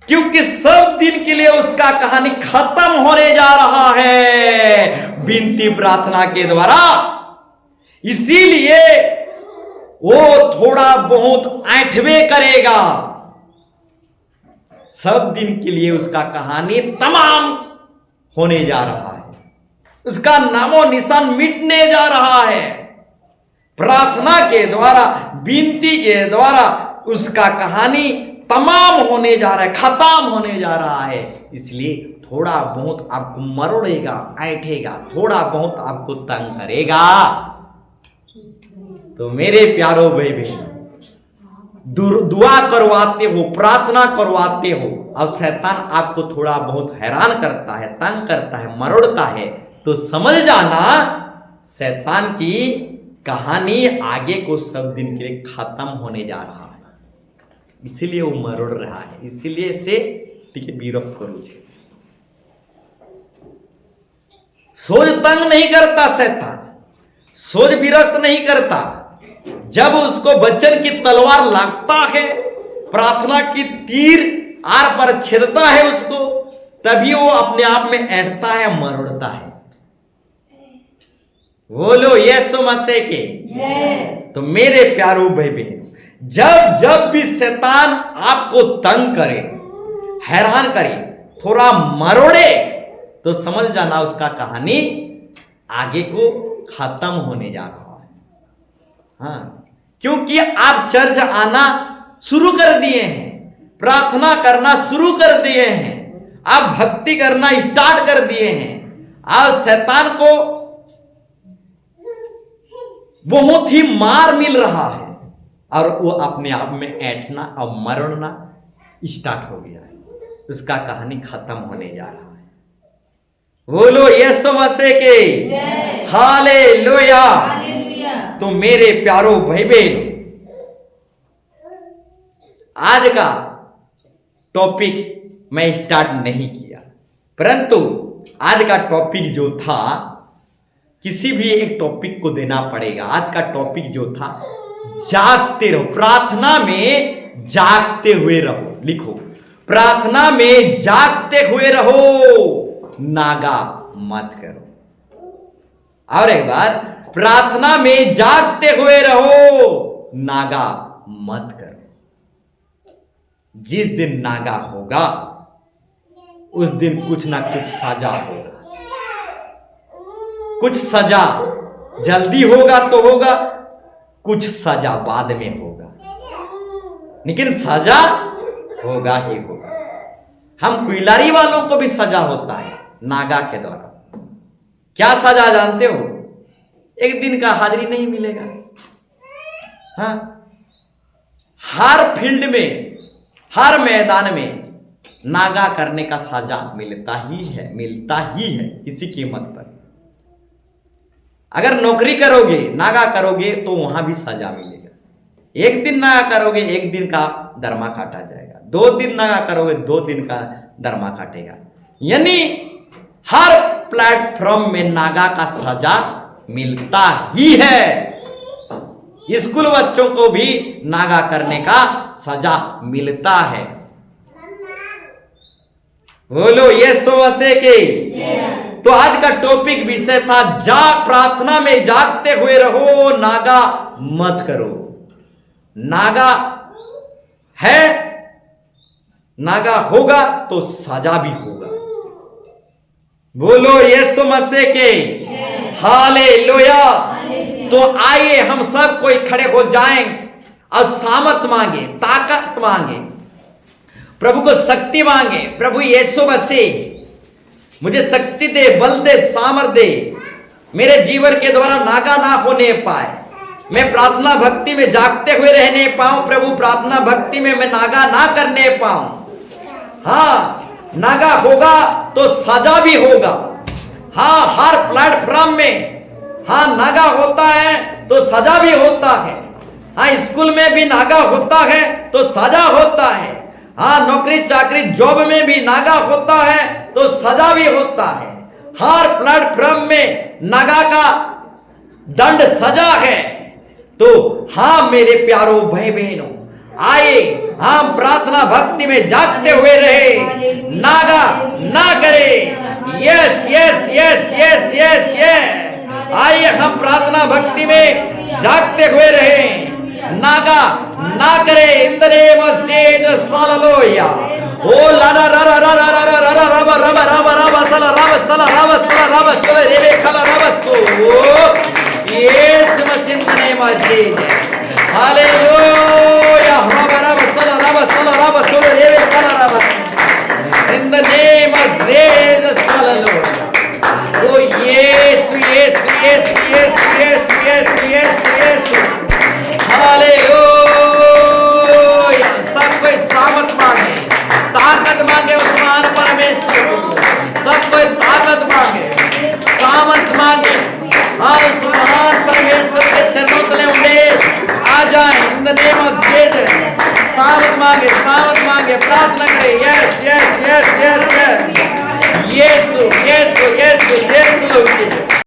क्योंकि सब दिन के लिए उसका कहानी खत्म होने जा रहा है विनती प्रार्थना के द्वारा। इसीलिए वो थोड़ा बहुत ऐंठवे करेगा। सब दिन के लिए उसका कहानी तमाम होने जा रहा है, उसका नामो निशान मिटने जा रहा है। प्रार्थना के द्वारा, विनती के द्वारा उसका कहानी तमाम होने जा रहा है, खत्म होने जा रहा है। इसलिए थोड़ा बहुत आपको मरोड़ेगा, ऐंठेगा, थोड़ा बहुत आपको तंग करेगा। तो मेरे प्यारो भाई बहन, दुआ करवाते हो, प्रार्थना करवाते हो, और शैतान आपको थोड़ा बहुत हैरान करता है, तंग करता है, मरोड़ता है, तो समझ जाना शैतान की कहानी आगे को सब दिन के लिए खत्म होने जा रहा है। इसीलिए वो मरोड़ रहा है। इसीलिए इसे विरक्त करो। सोच तंग नहीं करता शैतान, सोच विरक्त नहीं करता। जब उसको वचन की तलवार लगता है, प्रार्थना की तीर आर पर छेदता है उसको, तभी वो अपने आप में ऐंठता है, मरोड़ता है। बोलो यीशु मसीह के। तो मेरे प्यारो भाई बहन, जब जब भी शैतान आपको तंग करे, हैरान करे, थोड़ा मरोड़े, तो समझ जाना उसका कहानी आगे को खत्म होने जा रहा है। हाँ, क्योंकि आप चर्च आना शुरू कर दिए हैं, प्रार्थना करना शुरू कर दिए हैं, आप भक्ति करना स्टार्ट कर दिए हैं, और शैतान को बहुत ही मार मिल रहा है, और वो अपने आप में ऐंठना और मरोड़ना स्टार्ट हो गया है। उसका कहानी खत्म होने जा रहा है। बोलो यीशु मसीह के। हालेलुया। तो मेरे प्यारो भाई बहन, आज का टॉपिक मैं स्टार्ट नहीं किया, परंतु आज का टॉपिक जो था, किसी भी एक टॉपिक को देना पड़ेगा। आज का टॉपिक जो था, जागते रहो, प्रार्थना में जागते हुए रहो। लिखो, प्रार्थना में जागते हुए रहो, नागा मत करो। और एक बार, प्रार्थना में जागते हुए रहो, नागा मत करो। जिस दिन नागा होगा, उस दिन कुछ ना कुछ सजा होगा। कुछ सजा जल्दी होगा तो होगा, कुछ सजा बाद में होगा, लेकिन सजा होगा ही होगा। हम कुइलारी वालों को भी सजा होता है नागा के द्वारा। क्या सजा जानते हो? एक दिन का हाजिरी नहीं मिलेगा। हाँ, हर फील्ड में, हर मैदान में नागा करने का सजा मिलता ही है, मिलता ही है, किसी कीमत पर। अगर नौकरी करोगे, नागा करोगे, तो वहां भी सजा मिलेगा। एक दिन नागा करोगे, एक दिन का दरमा काटा जाएगा। 2 दिन नागा करोगे, 2 दिन का दरमा काटेगा। यानी हर प्लेटफॉर्म में नागा का सजा मिलता ही है। स्कूल बच्चों को भी नागा करने का सजा मिलता है। बोलो यीशु मसीह के। तो आज का टॉपिक विषय था, प्रार्थना में जागते हुए रहो, नागा मत करो। नागा है, नागा होगा तो सजा भी होगा। बोलो यीशु मसीह के। हालेलुया। तो आइए हम सब कोई खड़े हो जाएं और सामर्थ मांगे, ताकत मांगे, प्रभु को शक्ति मांगे, प्रभु यीशु मसीह मुझे शक्ति दे, बल दे, सामर्थ दे, मेरे जीवन के द्वारा नागा ना होने पाए, मैं प्रार्थना भक्ति में जागते हुए रहने पाऊं। प्रभु प्रार्थना भक्ति में मैं नागा ना करने पाऊं। हाँ, नागा होगा तो सजा भी होगा। हाँ, हर प्लेटफॉर्म में हाँ नागा होता है तो सजा भी होता है। हाँ, स्कूल में भी नागा होता है तो सजा होता है। हाँ, नौकरी चाकरी जॉब में भी नागा होता है तो सजा भी होता है। हर प्लेटफॉर्म में नागा का दंड सजा है। तो हाँ मेरे प्यारो भाई बहनों, आए हम प्रार्थना भक्ति में जागते हुए रहे, नागा ना करे। Yes yes yes yes yes yes, आइए हम प्रार्थना भक्ति में जागते हुए रहे, नागा ना करे। In the name of Jesus, hallelujah. ओ लाना रा रा रा रा रा रा रा रा रा रा रा रा रा सला रा सला रा सला रा सला रे खला रा सो। Yeshu Masih in the name of Jesus, hallelujah. रा सला रा सला रा सो रे खला रा in the name of Jesus, hallelujah. ओ यीशु यीशु यीशु यीशु यीशु यीशु यीशु यीशु, हालेलुया। सब कोई सामर्थ मांगे, ताकत मांगे उस महान परमेश्वर को। सब कोई ताकत मांगे, सामर्थ मांगे। हाँ, उस महान परमेश्वर के चरणों तले उठे आ जाए। In the name of Jesus, सामर्थ मांगे, सामर्थ मांगे, प्रार्थना करें। Yes yes yes yes yes, Yeshu Yeshu Yeshu यीशु।